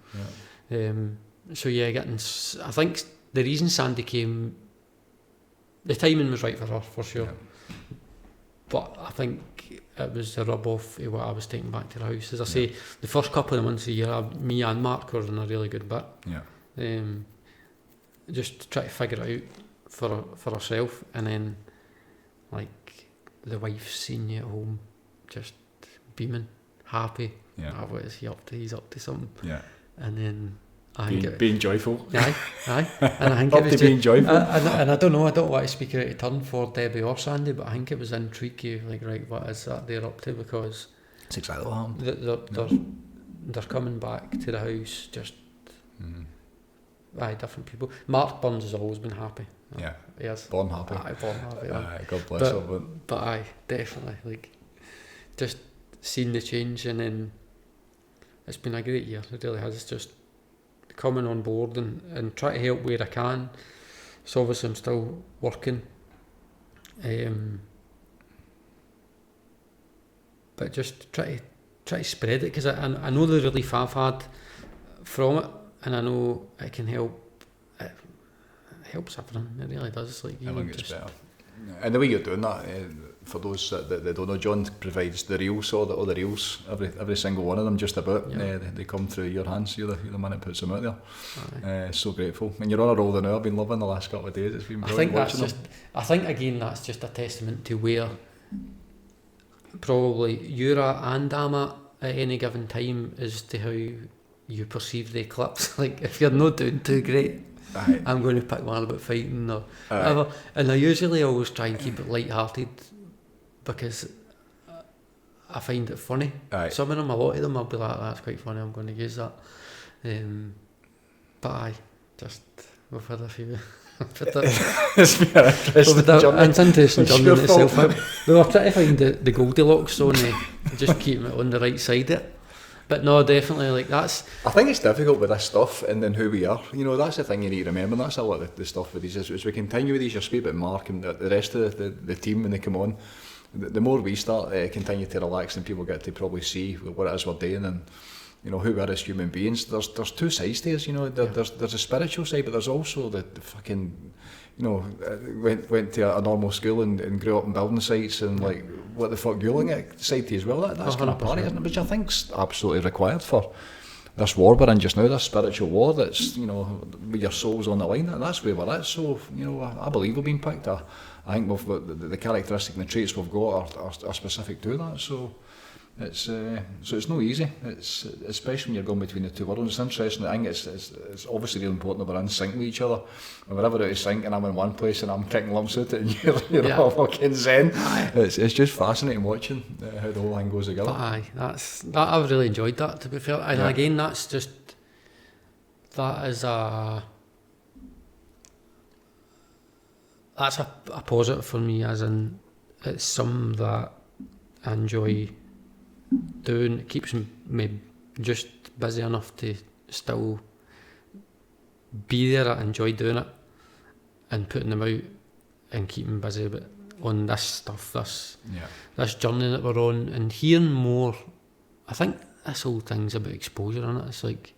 So I think the reason Sandy came, the timing was right for her, for sure. But I think it was the rub off of what I was taking back to the house. As I say, the first couple of months of the year, me and Mark were in a really good bit. Just to try to figure it out for herself, and then like the wife seeing you at home, just beaming, happy. What is he up to? He's up to something. And then being joyful. Aye. And I think it was being joyful. And I don't know. I don't want to speak out of turn for Debbie or Sandy, but I think it was intriguing. Like, right, what is that they're up to? Because it's exactly what happened. They're coming back to the house. Just different people. Mark Burns has always been happy. He is born happy. Born happy. God bless him. But aye, definitely. Like, just seeing the change, and then it's been a great year. It really has. It's just coming on board and try to help where I can. So obviously I'm still working, but just try to spread it, because I know the relief I've had from it, and I know it can help. It helps everyone. It really does. Like, I think it's better. And the way you're doing that, for those that don't know, John provides the reels, all the reels, every single one of them, just about. They come through your hands. You're the man that puts them out there. So grateful. And you're on a roll now. I've been loving the last couple of days. It's been brilliant watching them. I think again that's just a testament to where probably you're at and I'm at any given time, as to how you perceive the eclipse. Like, if you're not doing too great, I'm going to pick one about fighting or whatever. And I usually always try and keep it light-hearted, because I find it funny. Some of them, a lot of them, I'll be like, that's quite funny, I'm going to use that. But we've had a few. It's been an interesting journey. It's an interesting journey in itself. We were trying to find the Goldilocks zone, just keeping it on the right side of it. But no, definitely, like, that's... I think it's difficult with this stuff and then who we are. You know, that's the thing you need to remember. That's a lot of the stuff with these. As we continue with these, you speak about Mark and the rest of the team when they come on. The more we start continue to relax, and people get to probably see what it is we're doing, and you know who we are as human beings. There's two sides to us. You know, there's a spiritual side, but there's also the fucking, you know, went to a normal school and grew up in building sites, and like, what the fuck you're looking at side to as well. That's kind of part, isn't it? Which I think's absolutely required for this war we're in just now, this spiritual war that's, you know, with your souls on the line. That's where we're at. So, you know, I believe we've been picked. I think we've got the characteristic and the traits we've got are specific to that. So It's so it's no easy. It's especially when you're going between the two worlds. It's interesting. I think it's obviously really important that we're in sync with each other. When we're ever out of sync and I'm in one place and I'm kicking lumps at it and you're all fucking zen. It's just fascinating watching how the whole thing goes together. But I've really enjoyed that, to be fair. And again, that's a positive for me, as in it's something that I enjoy doing. It keeps me just busy enough to still be there. I enjoy doing it and putting them out and keeping busy on this stuff, this journey that we're on, and hearing more. I think this whole thing's about exposure, isn't it? It's like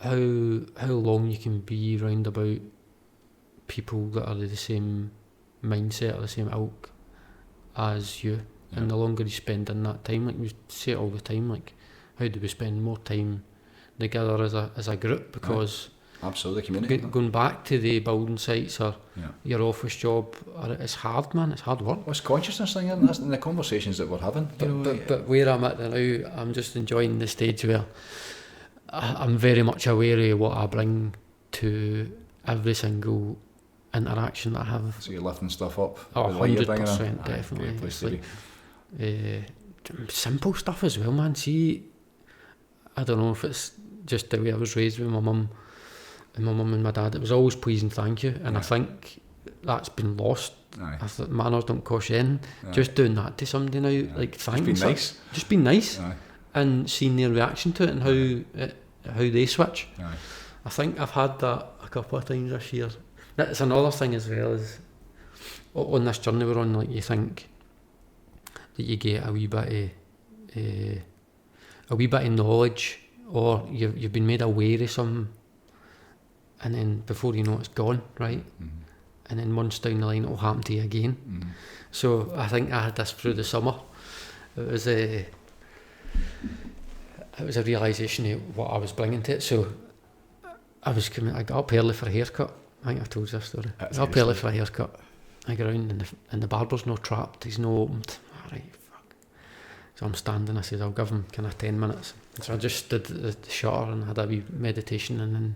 how long you can be round about people that are the same mindset or the same ilk as you, and the longer you spend in that time, like we say it all the time, like how do we spend more time together as a group, because absolutely, community. Going back to the building sites or your office job, it's hard, man. It's hard work. Well, it's a consciousness thing, isn't it? That's in the conversations that we're having. But where I'm at now, I'm just enjoying the stage where I'm very much aware of what I bring to every single interaction that I have. So you're lifting stuff up. 100%, definitely. It's like, simple stuff as well, man. See, I don't know if it's just the way I was raised with my mum and my dad. It was always please and thank you, and I think that's been lost. I thought manners don't cost you anything. Just doing that to somebody now, like thanks. Just be nice. And seeing their reaction to it and how they switch. I think I've had that a couple of times this year. That's another thing as well, is on this journey we're on, like you think that you get a wee bit of knowledge, or you've been made aware of something, and then before you know it's gone, right? And then months down the line it'll happen to you again. So I think I had this through the summer. It was a realisation of what I was bringing to it. So I got up early for a haircut. I think I've told you this story. I got up early for a haircut. I go around and the barber's not trapped, he's not opened. Alright, fuck. So I'm standing, I said I'll give him kind of 10 minutes. So I just stood at the shutter and had a wee meditation, and then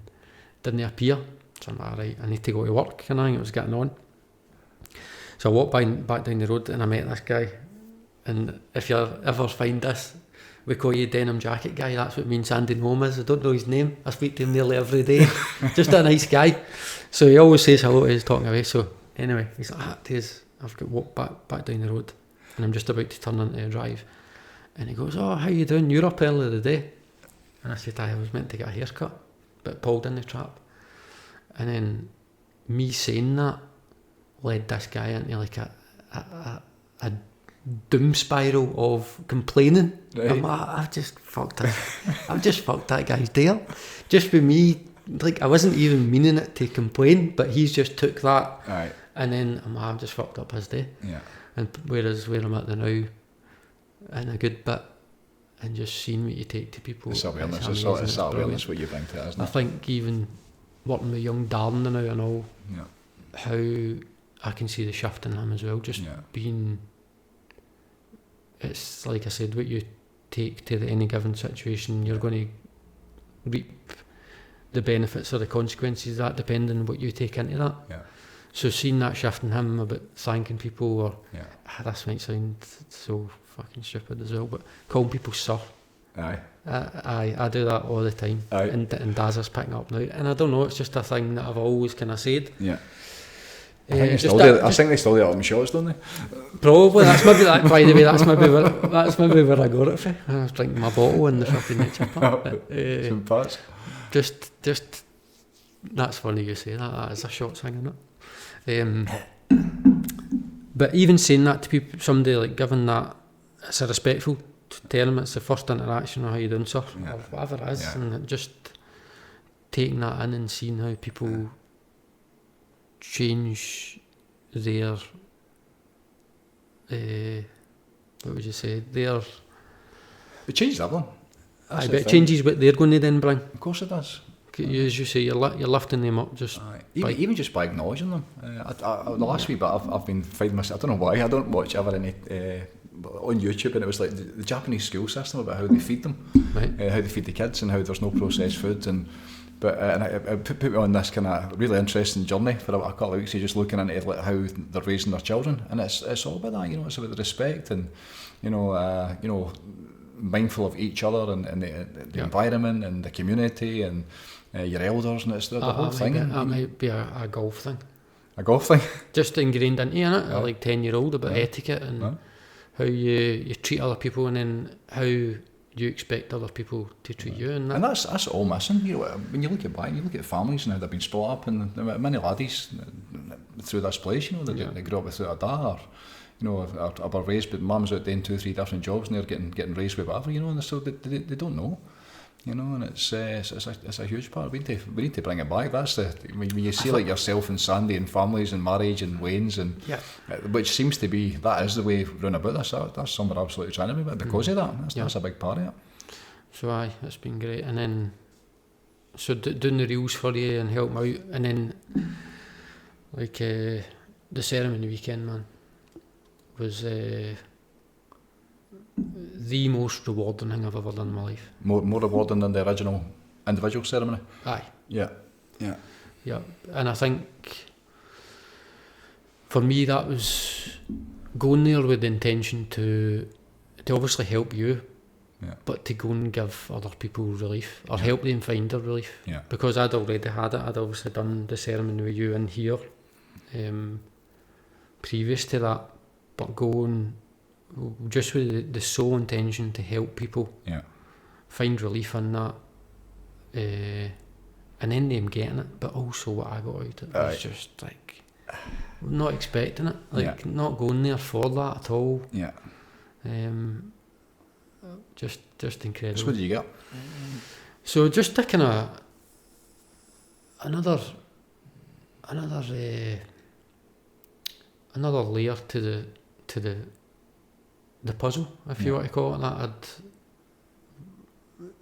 didn't appear. So I'm like, alright, I need to go to work, and it was getting on. So I walked back down the road and I met this guy. And if you ever find this, we call you denim jacket guy. That's what me and Sandy know him as. I don't know his name. I speak to him nearly every day. Just a nice guy. So he always says hello to us talking away. So anyway, he's like, I've got walked back down the road, and I'm just about to turn into a drive. And he goes, oh, how you doing? You're up early today. And I said, I was meant to get a haircut, but pulled in the trap. And then me saying that led this guy into like a doom spiral of complaining. Right. I'm like, I've just fucked that guy's deal. Just with me, like I wasn't even meaning it to complain, but he's just took that. Right. And then I've just fucked up his day. Yeah. And whereas where I'm at the now, in a good bit, and just seeing what you take to people. It's awareness. It's that awareness what you bring to it, isn't it? I think even working with young Darren now and all, how I can see the shift in him as well. Just being, it's like I said, what you take to any given situation, you're going to reap the benefits or the consequences of that, depending on what you take into that. Yeah. So seeing that shift in him about thanking people, or this might sound so fucking stupid as well, but calling people sir. Aye. I do that all the time. Aye. And Daz is picking up now. And I don't know, it's just a thing that I've always kind of said. Yeah. I think they still do it on shots, don't they? Probably. By the way, that's maybe where I got it from. I was drinking my bottle in the fucking nature park. Some parts. Just that's funny you say that. That is a shot thing, isn't it? But even saying that to people, somebody like giving that, it's a respectful term. It's the first interaction, or how you doing, sir, or whatever it is, and just taking that in and seeing how people change their what would you say, it changes everything. I bet it changes what they're going to then bring. Of course it does. As you say, you're lifting them up just even just by acknowledging them. The last wee bit I've been finding myself, I don't know why, I don't watch ever any on YouTube, and it was like the Japanese school system about how they feed them, Right. How they feed the kids, and how there's no processed food, and it put me on this kind of really interesting journey for a couple of weeks, just looking into like how they're raising their children, and it's all about that, you know, it's about the respect and you know, mindful of each other and the environment and the community and your elders, and it's the whole thing. That might be a golf thing. A golf thing? Just ingrained into you, innit? Yeah. Like 10-year-old about etiquette and how you treat other people, and then how you expect other people to treat you. And that's all missing. You know, when you look at back, you look at families and how they've been split up, and many laddies through this place, you know, they grew up without a dad, or you know, or were raised, but mum's out doing 2-3 different jobs, and they're getting raised with whatever, you know, and so they don't know. You know, and it's a huge part. We need to bring it back. That's when you see like yourself and Sandy and families and marriage and Wayne's and which seems to be that is the way round about this. That's something we're absolutely trying to be about because of that. That's a big part of it. So it's been great, and then doing the reels for you and help out, and then like the ceremony weekend, man, was the most rewarding thing I've ever done in my life. More rewarding than the original individual ceremony? Aye. Yeah. And I think for me that was going there with the intention to obviously help you, but to go and give other people relief, or help them find their relief. Yeah. Because I'd already had it. I'd obviously done the ceremony with you in here previous to that, but going just with the sole intention to help people find relief in that, and then them getting it, but also what I got out of it was just like not expecting it, like not going there for that at all. Just incredible. So what did you get? So just a kind of another layer to the puzzle, if you want to call it that. I'd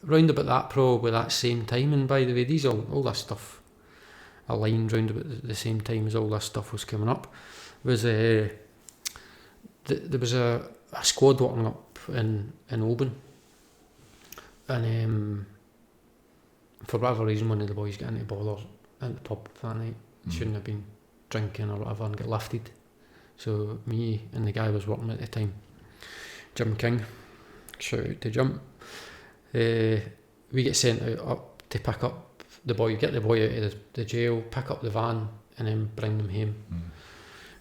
round about that probably that same time, and by the way, these all this stuff aligned round about the same time as all this stuff was coming up. Was there was a squad walking up in Oban, and for whatever reason one of the boys got into bother at the pub that night. Shouldn't have been drinking or whatever, and got lifted. So me and the guy I was working with at the time, Jim King, shout out to Jim, we get sent up to pick up the boy, get the boy out of the jail, pick up the van, and then bring them home.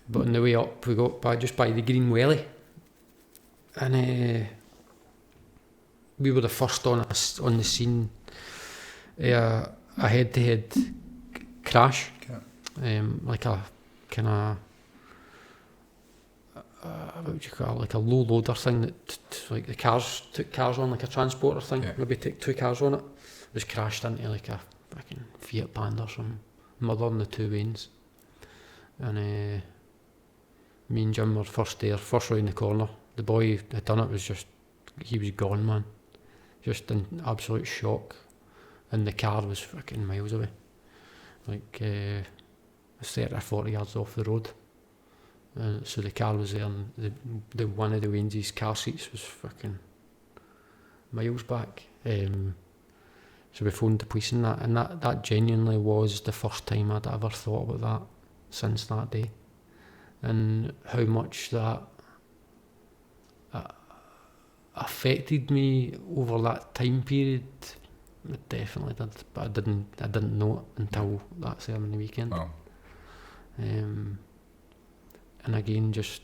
But on the way up we got just by the Green Welly, and we were the first on the scene, a head-to-head crash, like a kind of what would you call it, like a low loader thing that like the cars took cars on, like a transporter thing, maybe took 2 cars on it, was crashed into like a fucking Fiat Panda or something, mother on the 2 lanes, and me and Jim were first round the corner. The boy that done it he was gone, man, just in absolute shock, and the car was fucking miles away, like 30 or 40 yards off the road. So the car was there, and the one of the Wayne's car seats was fucking miles back. So we phoned the police and that genuinely was the first time I'd ever thought about that since that day, and how much that affected me over that time period. It definitely did, but I didn't know it until that ceremony weekend. Wow. And again, just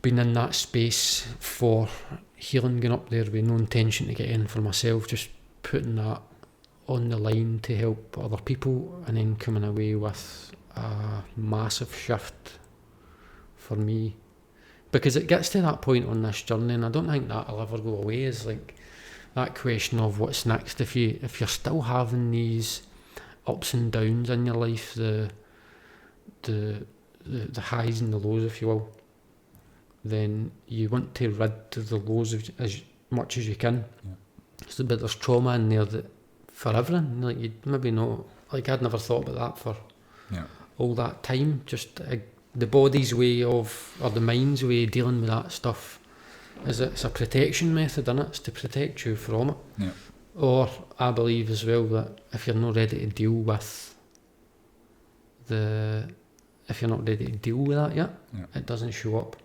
being in that space for healing, going up there with no intention to get in for myself, just putting that on the line to help other people, and then coming away with a massive shift for me, because it gets to that point on this journey, and I don't think that'll ever go away, is like that question of what's next. If you're still having these ups and downs in your life, the highs and the lows, if you will, then you want to rid the lows as much as you can. So, but there's trauma in there that for everything, like you'd maybe not, like I'd never thought about that for all that time, just the body's way of, or the mind's way of dealing with that stuff is it's a protection method, isn't it? It's to protect you from it. Yeah. Or I believe as well that if you're not ready to deal with that yet, it doesn't show up.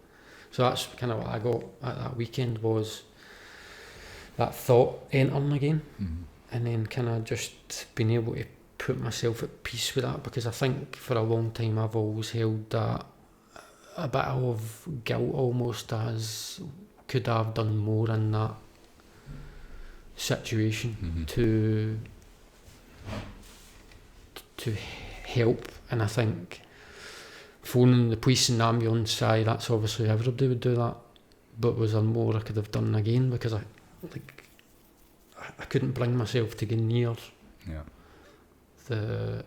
So that's kind of what I got at that weekend, was that thought entering again, and then kind of just being able to put myself at peace with that, because I think for a long time I've always held that a bit of guilt almost, as could I have done more in that situation to help. And I think phoning the police and ambulance, that's obviously everybody would do that, but was there more I could have done again, because I couldn't bring myself to go near the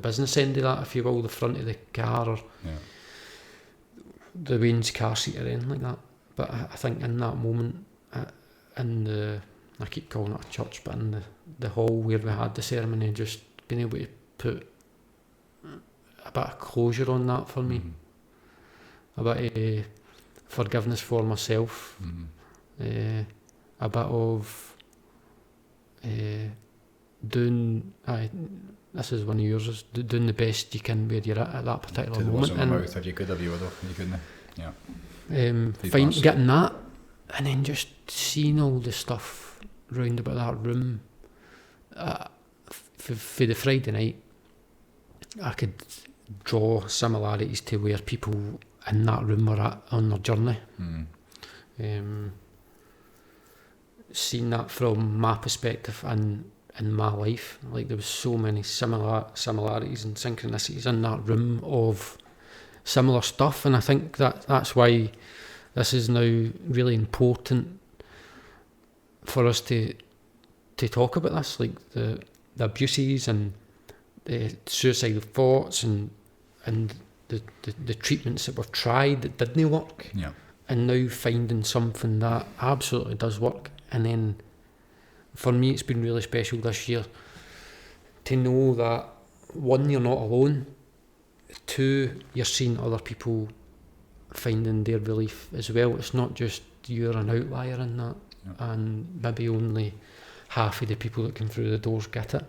business end of that, if you will, the front of the car, or the Wayne's car seat or anything like that. But I think in that moment, in the, I keep calling it a church, but in the hall where we had the ceremony, just being able to put a bit of closure on that for me, a bit of forgiveness for myself, a bit of doing, this is one of yours, is doing the best you can where you're at that particular moment. To the words in my mouth, if you could have, you would have, you couldn't. Yeah. Getting that, and then just seeing all the stuff round about that room. For the Friday night, I could draw similarities to where people in that room were at on their journey. Seeing that from my perspective and in my life, like there was so many similarities and synchronicities in that room of similar stuff, and I think that's why this is now really important for us to talk about this, like the abuses and the suicidal thoughts and the treatments that we've tried that didn't work, and now finding something that absolutely does work. And then for me it's been really special this year to know that, one, you're not alone, two, you're seeing other people finding their relief as well. It's not just you're an outlier in that, and maybe only half of the people that come through the doors get it.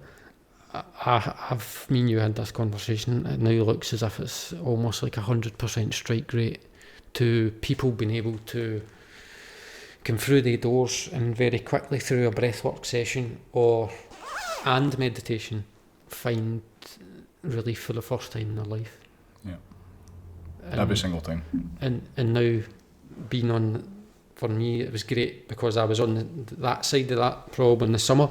Me and you had this conversation, it now looks as if it's almost like 100% strike rate to people being able to come through the doors and very quickly through a breathwork session and meditation find relief for the first time in their life. Every single time. And now being on, for me it was great because I was on that side of that problem in the summer,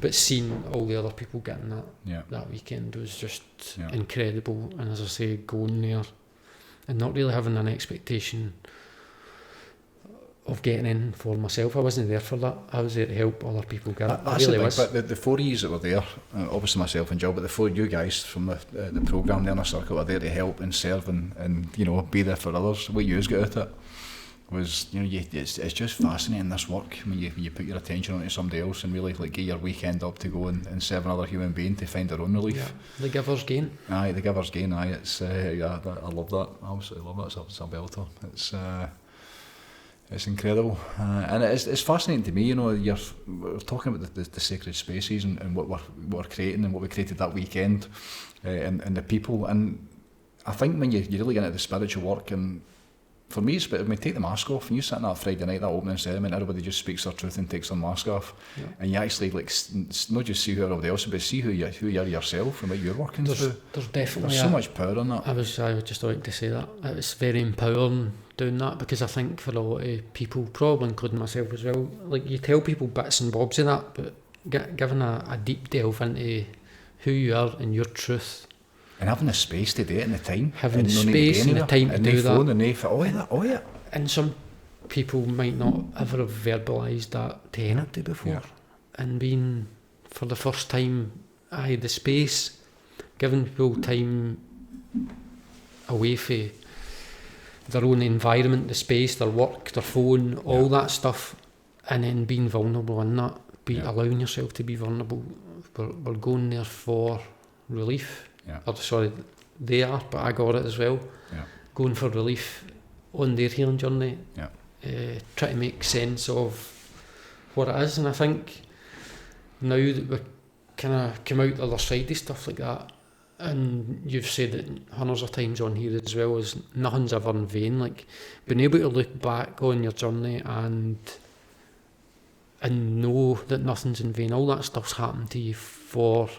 but seeing all the other people getting that weekend was just incredible. And as I say, going there and not really having an expectation of getting in for myself. I wasn't there for that. I was there to help other people get it. That's really the thing, but the 4 years that were there, obviously myself and Jill, but the 4 you guys from the programme, the Inner Circle, were there to help and serve and be there for others. What you got out of it was, it's just fascinating, this work, when you put your attention onto somebody else and really like get your weekend up to go and serve another human being to find their own relief. The giver's gain. Aye, the giver's gain. Aye, it's I love that. I absolutely love that. It's a belter. It's incredible, and it's fascinating to me. We're talking about the sacred spaces and what we're creating and what we created that weekend, and the people. And I think when you really get into the spiritual work, and for me, take the mask off, and you sit on that Friday night, that opening ceremony, everybody just speaks their truth and takes their mask off, and you actually not just see who everybody else is, but see who you're yourself and what you're working through. There's so much power in that. I was just like to say that it's very empowering doing that, because I think for a lot of people, probably including myself as well, like you tell people bits and bobs of that, but giving a deep delve into who you are and your truth. And having the space to do it and the time. Having the space and the time to do that. And some people might not ever have verbalised that to anybody before. Yeah. And being, for the first time, the space, giving people time away from their own environment, the space, their work, their phone, all that stuff, and then being vulnerable in that, allowing yourself to be vulnerable. We're going there for relief. they are, but I got it as well. Yeah. Going for relief on their healing journey. Yeah. Try to make sense of what it is, and I think now that we kind of come out the other side of stuff like that, and you've said it hundreds of times on here as well, is nothing's ever in vain. Like, being able to look back on your journey and know that nothing's in vain, all that stuff's happened to you for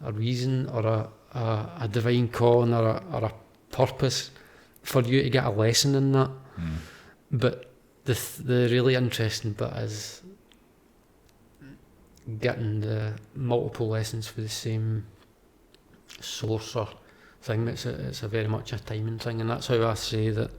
a reason, or a divine calling, or a purpose for you to get a lesson in that. But the really interesting bit is getting the multiple lessons for the same source or thing. It's a very much a timing thing, and that's how I say that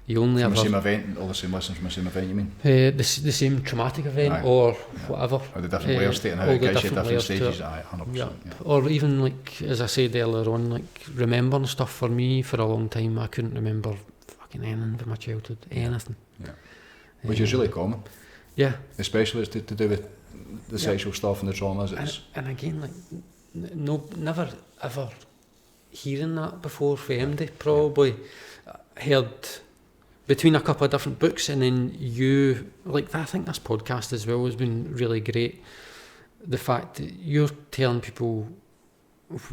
you only from ever... the same event, all the same lessons from the same event, you mean? The same traumatic event. Aye. Or whatever. Or the different layers to it, and how it gets you at different stages. Aye, 100%. Yeah. Or even, like, as I said earlier on, like, remembering stuff. For me, for a long time, I couldn't remember fucking anything from my childhood. Anything. Yeah. Which is really common. Yeah. Especially to do with the sexual stuff and the traumas. And again, like, never ever hearing that before for MD. Probably heard between a couple of different books, and then you, like, I think this podcast as well has been really great. The fact that you're telling people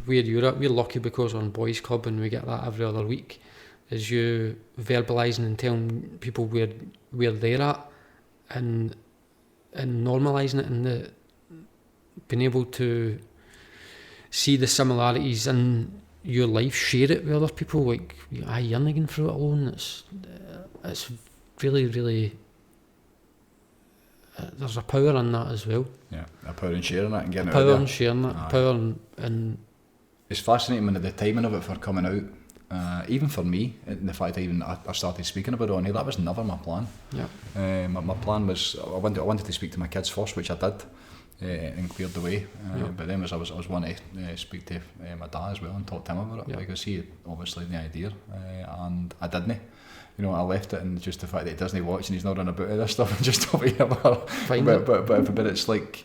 where you're at. We're lucky because we're on Boys Club and we get that every other week. Is you verbalising and telling people where they're at, and normalising it, and being able to see the similarities in your life, share it with other people. Like, you're not going through it alone. It's really, really. There's a power in that as well. Yeah, a power in sharing it and getting it out there. Power in sharing it. Power in. It's fascinating when the timing of it for coming out. Even for me, the fact that I started speaking about it on here, that was never my plan. Yeah. My plan was I wanted to speak to my kids first, which I did, and cleared the way. But then I was wanting to speak to my dad as well and talk to him about it, because he had obviously the idea, and I didn't. You know, I left it, and just the fact that he doesn't watch and he's not running about this stuff and just over here. But it's like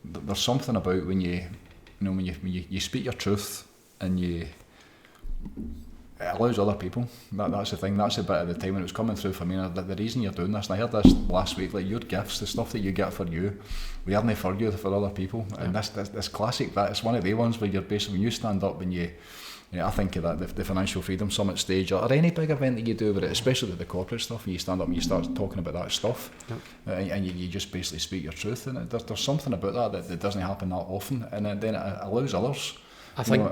there's something about when you speak your truth and it allows other people. That's the thing. That's the bit at the time when it was coming through for me. The reason you're doing this, and I heard this last week, like, your gifts, the stuff that you get for you, we aren't for you, for other people. Yeah. And this classic, that it's one of the ones where you're basically, when you stand up and I think of that, the Financial Freedom Summit stage, or any big event that you do with it, especially with the corporate stuff, and you stand up and you start talking about that stuff, and you just basically speak your truth, and there's something about that doesn't happen that often, and then it allows others. I think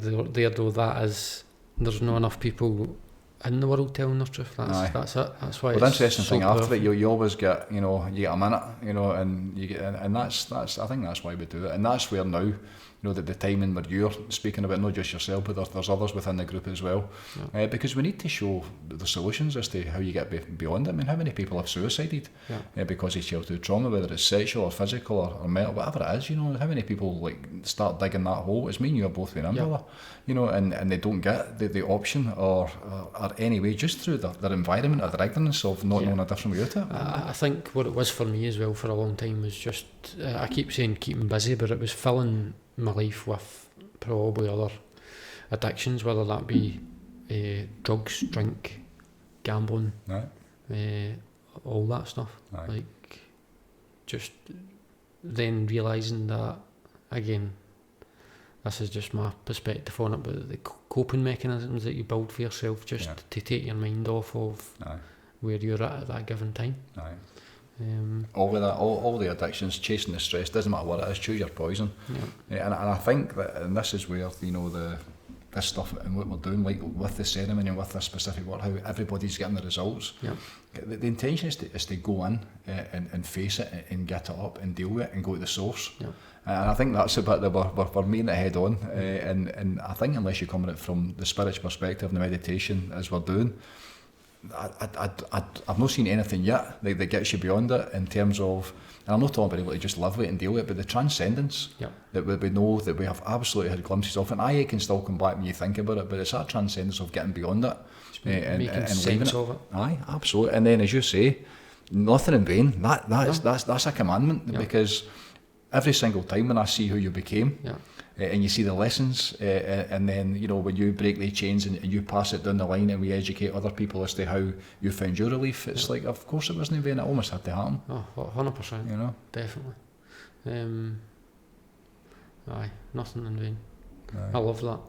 that is, there's not enough people in the world telling their truth. That's it. That's why. Well, the interesting thing powerful. After it, you always get, you get a minute, and you get, and that's I think that's why we do it, and that's where now, that the timing where you're speaking about, not just yourself, but there's others within the group as well, because we need to show the solutions as to how you get beyond it. I mean, how many people have suicided because of childhood trauma, whether it's sexual or physical or mental, whatever it is, how many people like start digging that hole? It's me and you have both been in there, and they don't get the option or any way, just through their environment or their ignorance of not knowing a different way out of it. I think what it was for me as well for a long time was just, I keep saying keeping busy, but it was filling my life with probably other addictions, whether that be drugs, drink, gambling, all that stuff. Like, just then realising that, again, this is just my perspective on it, but the coping mechanisms that you build for yourself just to take your mind off of where you're at that given time. All the addictions, chasing the stress, doesn't matter what it is, choose your poison. And I think that, and this is where this stuff and what we're doing, like with the ceremony and with this specific work, how everybody's getting the results. The intention is to go in and face it and get it up and deal with it and go to the source. And I think that's the bit that we're meeting it head on. And I think unless you come at it from the spiritual perspective and the meditation as we're doing, I've not seen anything yet that gets you beyond it in terms of, and I'm not talking about able to just live with it and deal with it, but the transcendence that we know that we have absolutely had glimpses of, and it can still come back when you think about it, but it's that transcendence of getting beyond it and sense of it. Absolutely. And then, as you say, nothing in vain. That's a commandment, because every single time when I see who you became, and you see the lessons, and then, you know, when you break the chains and you pass it down the line and we educate other people as to how you found your relief, it's like, of course it wasn't in vain, it almost had to happen. Oh, 100%. You know? Definitely. Aye, nothing in vain. Aye. I love that.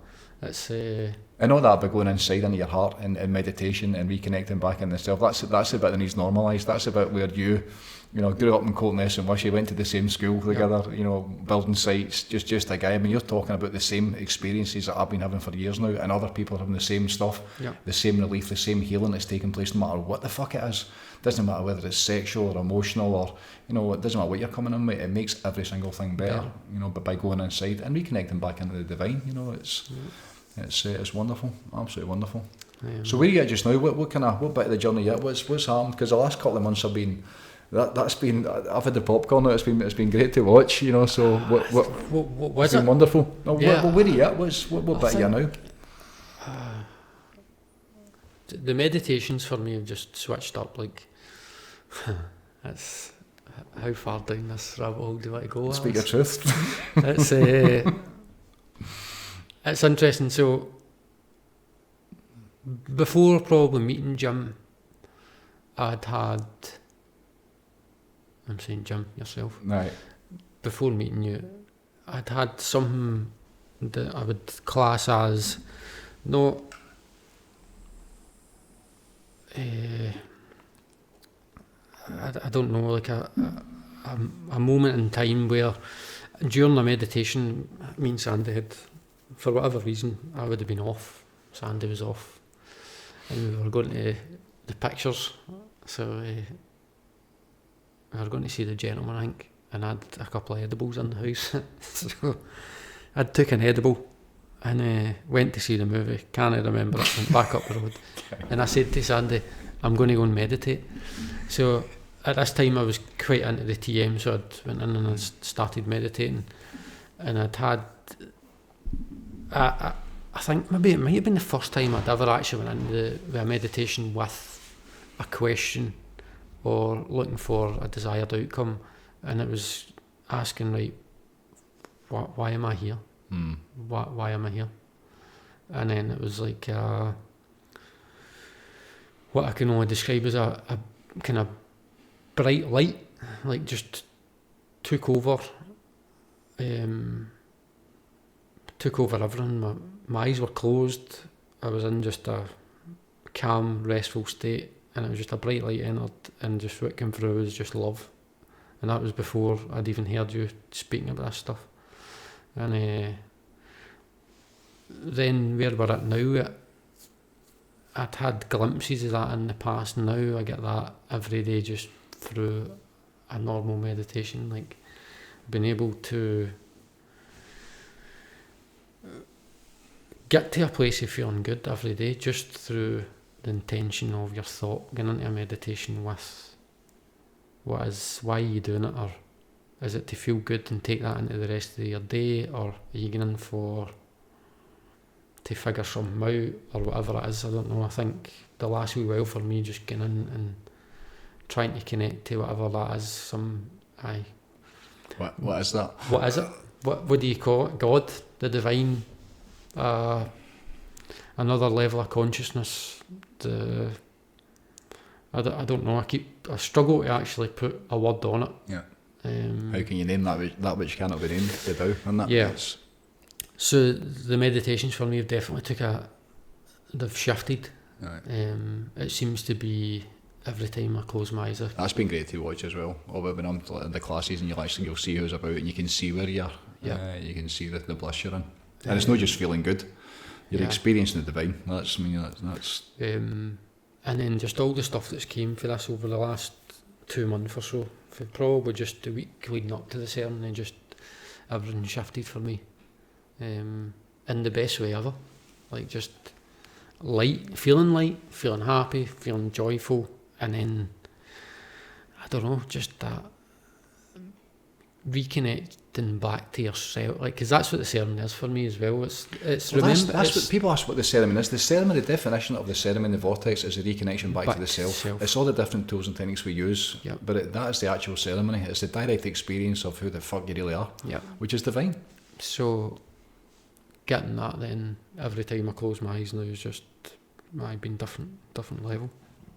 It's and all that about going inside into your heart and meditation and reconnecting back in yourself, that's the bit that needs normalised. That's about where you know, grew up in Coltness and Wish, you went to the same school together, you know, building sites, just a guy. I mean, you're talking about the same experiences that I've been having for years now, and other people are having the same stuff, the same relief, the same healing that's taking place, no matter what the fuck it is. Doesn't matter whether it's sexual or emotional, or, you know, it doesn't matter what you're coming in with, it makes every single thing better, you know, but by going inside and reconnecting back into the divine, you know, it's wonderful, absolutely wonderful. So where are you at just now? What bit of the journey yet? What's happened? Because the last couple of months have been, that's been, I've had the popcorn now, it's been great to watch, you know, so what it's been wonderful. No, where are you at? What bit are you now? The meditations for me have just switched up, like, that's, how far down this rabbit hole do you want to go? Speak your truth. It's interesting. So before probably meeting Jim, I'm saying Jim, yourself. Right. Before meeting you, I'd had something that I would class as not I don't know, like a moment in time where during the meditation, me and Sandy had, for whatever reason, I would have been off, Sandy was off, and we were going to the pictures, so we were going to see The Gentleman, I think, and I had a couple of edibles in the house. So I took an edible and went to see the movie, can't remember it, went back up the road, and I said to Sandy, I'm going to go and meditate. So at this time I was quite into the TM, so I went in and I started meditating, and I'd had, I think maybe it might have been the first time I'd ever actually went into the meditation with a question or looking for a desired outcome, and it was asking, right, why am I here? Why am I here? And then it was like what I can only describe as a kind of bright light, like just took over everything. My eyes were closed, I was in just a calm, restful state, and it was just a bright light entered, and just what came through was just love. And that was before I'd even heard you speaking about this stuff. And then where we're at now, I'd had glimpses of that in the past. Now I get that every day just through a normal meditation, like being able to get to a place of feeling good every day just through the intention of your thought, going into a meditation with why are you doing it, or is it to feel good and take that into the rest of your day, or are you going in to figure something out, or whatever it is. I don't know. I think the last wee while for me, just getting in and trying to connect to whatever that is. What is that? What is it? What do you call it? God, the divine, another level of consciousness. I don't know. I struggle to actually put a word on it. Yeah. How can you name that which cannot be named? And that. Yeah. So the meditations for me have definitely they've shifted. Right. It seems to be every time I close my eyes. That's been great to watch as well. When I'm in the classes and you'll see who's about and you can see where you are. Yeah. You can see the bliss you're in. And it's not just feeling good. You're experiencing the divine. That's. And then just all the stuff that's came for this over the last 2 months or so, for probably just the week leading up to the ceremony, and just everything shifted for me. In the best way ever, like just feeling happy, feeling joyful, and then I don't know, just that reconnecting back to yourself, like, because that's what the ceremony is for me as well. It's that's what people ask what the ceremony is. The ceremony, the definition of the ceremony, the vortex, is a reconnection back to the self. It's all the different tools and techniques we use, but that is the actual ceremony. It's the direct experience of who the fuck you really are, which is divine. So getting that then every time I close my eyes now is just been different level.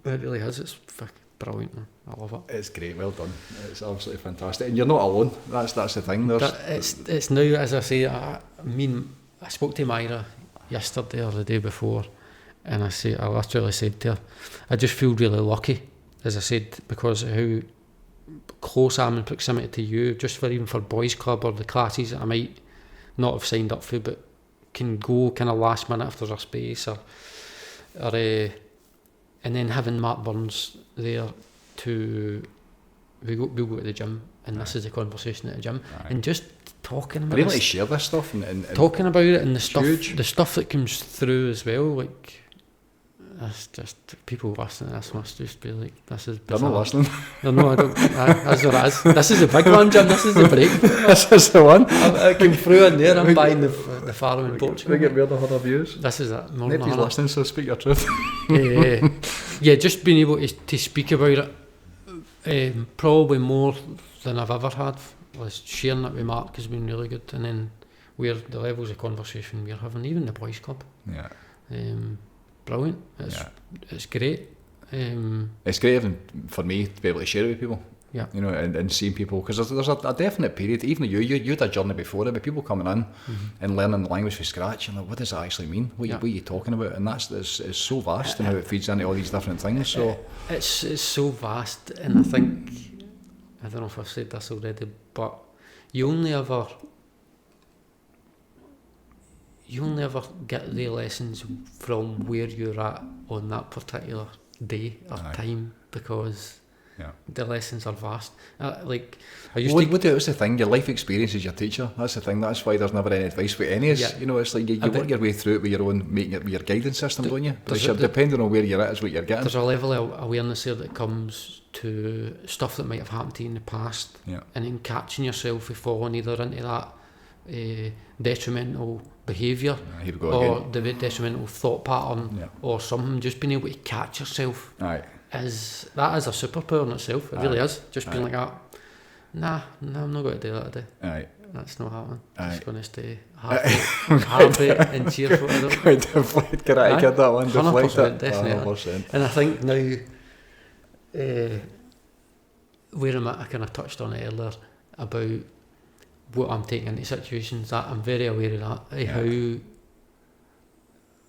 It really is. It's fucking brilliant, man. I love it. It's great, well done. It's absolutely fantastic, and you're not alone. That's the thing. It's now, as I say, I spoke to Myra yesterday or the day before, and I literally said to her, I just feel really lucky, as I said, because of how close I am in proximity to you, just even for boys club or the classes that I might not have signed up for, but can go kind of last minute if there's a space, and then having Mark Burns there we'll go to the gym, and this is the conversation at the gym, and just talking about able to share this stuff and talking about it, and huge. the stuff that comes through as well, like, that's just, people listening to this must just be like, this is bizarre. They're not listening. No, I don't. That's what it is. This is the big one, Jim. This is the break. This is the one. I came through in there. I'm buying the farm in Portugal. We get weird of other views. This is it. Nobody's listening, so speak your truth. Yeah, just being able to speak about it, probably more than I've ever had. Was sharing it with Mark has been really good, and then the levels of conversation we're having, even the boys club. Yeah. Brilliant. It's great. It's great even for me to be able to share it with people. Yeah. You know, and seeing people, because there's a definite period. Even you had a journey before it, but people coming in and learning the language from scratch, and like, what does that actually mean? What are you talking about? And it's so vast, and how it feeds into all these different things. So it's so vast, and I think, I don't know if I've said this already, but you only ever get the lessons from where you're at on that particular day or time, because the lessons are vast. Like, I used to... That's the thing, your life experience is your teacher. That's the thing, that's why there's never any advice with any of us. You know, it's like you work your way through it with your own, making it with your guidance system, don't you? Because depending on where you're at is what you're getting. There's a level of awareness there that comes to stuff that might have happened to you in the past, and then catching yourself if falling either into that detrimental behaviour or the detrimental thought pattern or something. Just being able to catch yourself is a superpower in itself. It really is. Just being like that. Nah, I'm not going to do that today. That's not happening. I'm just going to stay happy and cheerful. Deflect, get that one. 100%, definitely. 100%. And I think now, where I'm at, I kind of touched on it earlier about what I'm taking into situations, that I'm very aware of that, how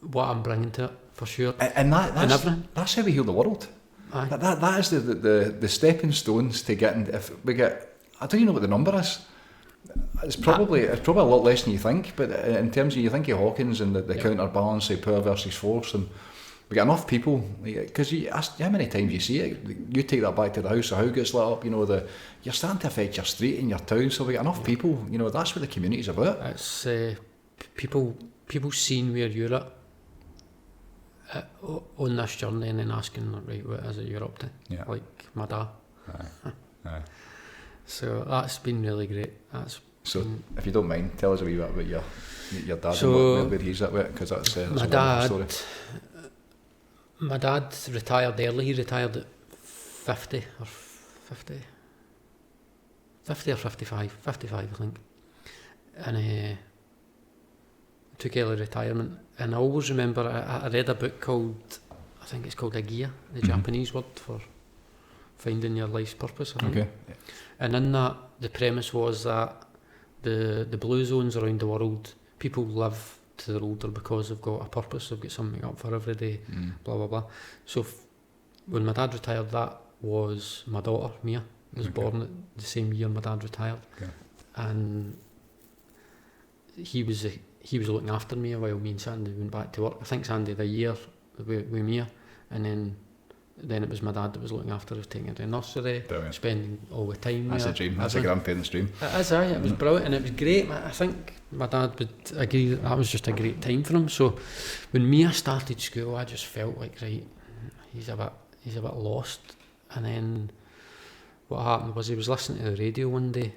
what I'm bringing to it, for sure. And that's how we heal the world. That is the stepping stones to getting. If we get, I don't even know what the number is. It's probably a lot less than you think. But in terms of, you think of Hawkins and the counterbalance of power versus force, and we get enough people, because how many times you see it, you take that back to the house, the house gets lit up, you know, you're starting to affect your street and your town, so we get enough people, you know, that's what the community's about. It's people seeing where you're at on this journey, and then asking, right, what is it you're up to? Like my dad. So that's been really great. If you don't mind, tell us a wee bit about your dad and where he's at with it, because that's a wonderful story. My dad retired early. He retired at 50 or 55, I think. And took early retirement. And I always remember, I read a book called, I think it's called Agia, the Japanese word for finding your life's purpose, I think. Okay. And in that, the premise was that the blue zones around the world, people live to their older because they've got a purpose, they've got something up for every day, blah blah blah. So when my dad retired, that was my daughter Mia was born at the same year my dad retired, and he was looking after me while me and Sandy went back to work. I think Sandy the year with Mia, and then it was my dad that was looking after us, taking her to nursery, spending all the time there. That's a dream, that's a grandparent's dream. It is, it was brilliant, and it was great. I think my dad would agree that was just a great time for him. So when Mia started school, I just felt like, right, he's a bit lost. And then what happened was he was listening to the radio one day,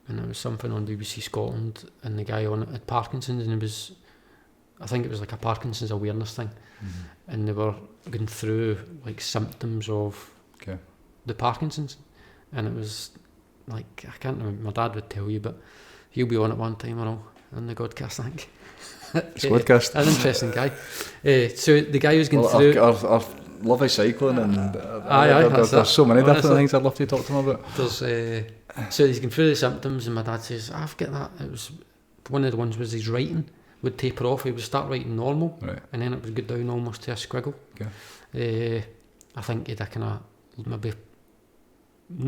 and it was something on BBC Scotland, and the guy on it had Parkinson's, and I think it was like a Parkinson's awareness thing, and they were going through like symptoms of the Parkinson's, and it was like, I can't remember, my dad would tell you, but he'll be on at one time or all, on the Godcast, I think. Squadcast. An interesting guy. So the guy who's going through... Our love of cycling and there's so many different things I'd love to talk to him about. So he's going through the symptoms and my dad says, I forget that. It was one of the ones was his writing would taper off. He would start writing normal, right, and then it would go down almost to a squiggle. Okay. I think he'd a kind of maybe...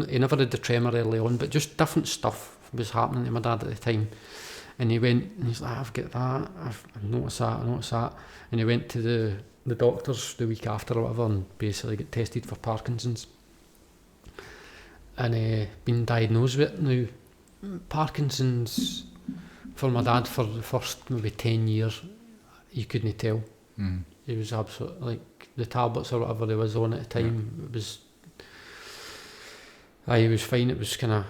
He never had the tremor early on, but just different stuff was happening to my dad at the time. And he went, and he's like, I've got that, I've noticed that. And he went to the doctors the week after or whatever and basically got tested for Parkinson's. And been diagnosed with it now. Parkinson's, for my dad, for the first maybe 10 years, you couldn't tell. He was absolutely, like, the tablets or whatever he was on at the time, it was... he was fine, it was kind of...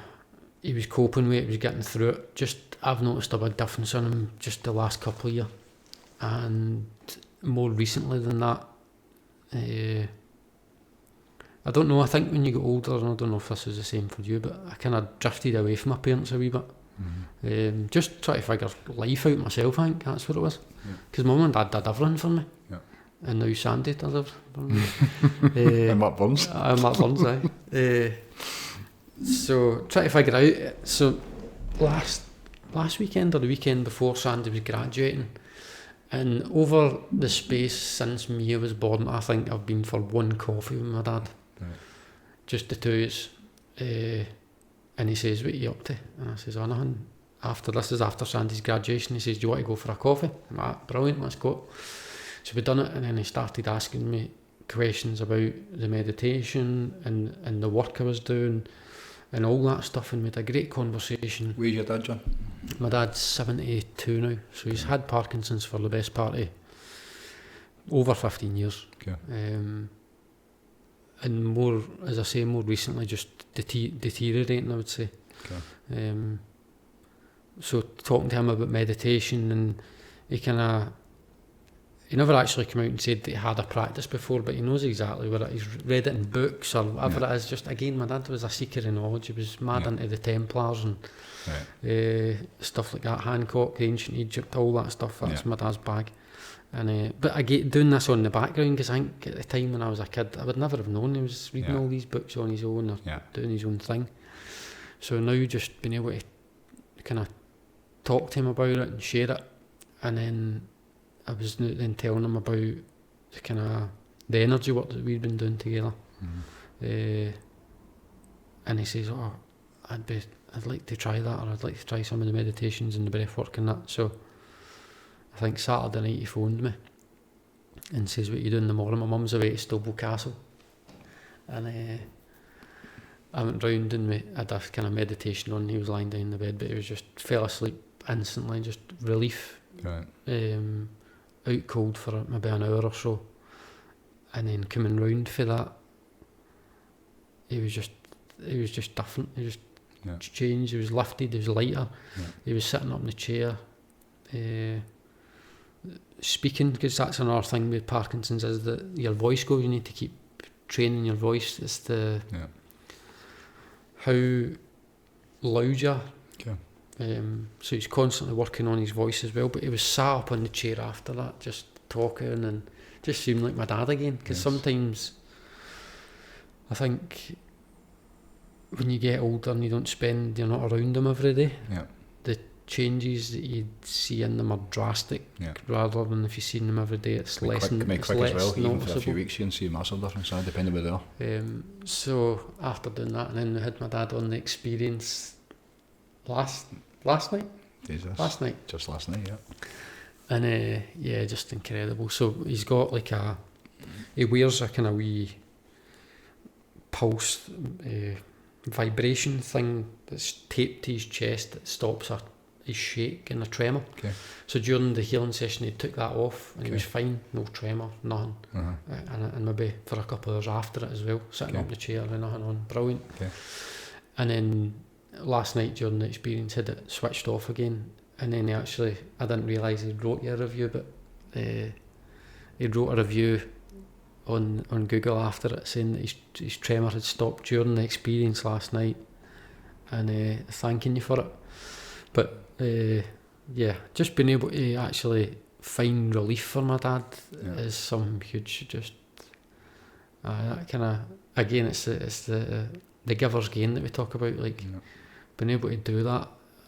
He was coping with it, he was getting through it. Just, I've noticed a big difference in him just the last couple of years. And more recently than that, I don't know, I think when you get older, and I don't know if this is the same for you, but I kind of drifted away from my parents a wee bit. Just try to figure life out myself, I think, that's what it was. Because my mum and dad did everything for me. And now Sandy does everything for me. And Mark Burns. Mark Burns, aye. So, try to figure out, so last weekend or the weekend before Sandy was graduating, and over the space since Mia was born, I think I've been for one coffee with my dad. Right. Just the two of us. And he says, what are you up to? And I says, oh, nothing. This is after Sandy's graduation. He says, do you want to go for a coffee? I'm like, brilliant, let's go. So we done it, and then he started asking me questions about the meditation and the work I was doing and all that stuff, and we had a great conversation. Where's your dad, John? My dad's 72 now, so he's had Parkinson's for the best part of over 15 years. Okay. And more, as I say, more recently just deteriorating, I would say. Okay. So talking to him about meditation, and he never actually came out and said that he had a practice before, but he knows exactly what it is. He's read it in books or whatever it is. Just again, my dad was a seeker of knowledge. He was mad into the Templars and stuff like that. Hancock, the ancient Egypt, all that stuff. That's my dad's bag. And but I get doing this on the background because I think at the time when I was a kid, I would never have known he was reading all these books on his own or doing his own thing. So now just being able to kind of talk to him about it and share it, and then I was then telling him about the kind of the energy work that we'd been doing together. And he says, oh, I'd like to try that, or I'd like to try some of the meditations and the breath work and that. So I think Saturday night he phoned me and says, what are you doing in the morning? My mum's away to Stilwell Castle. And I went round and we had a kind of meditation on. He was lying down in the bed, but he was just fell asleep instantly, just relief. Right. Out cold for maybe an hour or so, and then coming round for that, he was just different. He just changed. He was lifted. He was lighter. He was sitting up in the chair, speaking, because that's another thing with Parkinson's, is that your voice goes. You need to keep training your voice. It's the how loud you are. So he's constantly working on his voice as well, but he was sat up on the chair after that just talking, and just seemed like my dad again, because sometimes I think when you get older and you're not around them every day, the changes that you see in them are drastic, rather than if you see them every day it's less quick as well. noticeable. Even for a few weeks you can see a massive difference, depending where they are. So after doing that, and then we had my dad on the experience last night? Jesus. Last night. Just last night, And just incredible. So he's got like he wears a kind of wee pulse vibration thing that's taped to his chest that stops his shake and a tremor. Okay. So during the healing session he took that off and he was fine, no tremor, nothing. And maybe for a couple of hours after it as well, sitting up in the chair with nothing on, brilliant. And then last night during the experience had it switched off again, and then I didn't realise he wrote you a review, but he wrote a review on Google after it saying that his tremor had stopped during the experience last night, and thanking you for it. But just being able to actually find relief for my dad is something huge. Just that kind of, again, it's the giver's gain that we talk about, like being able to do that.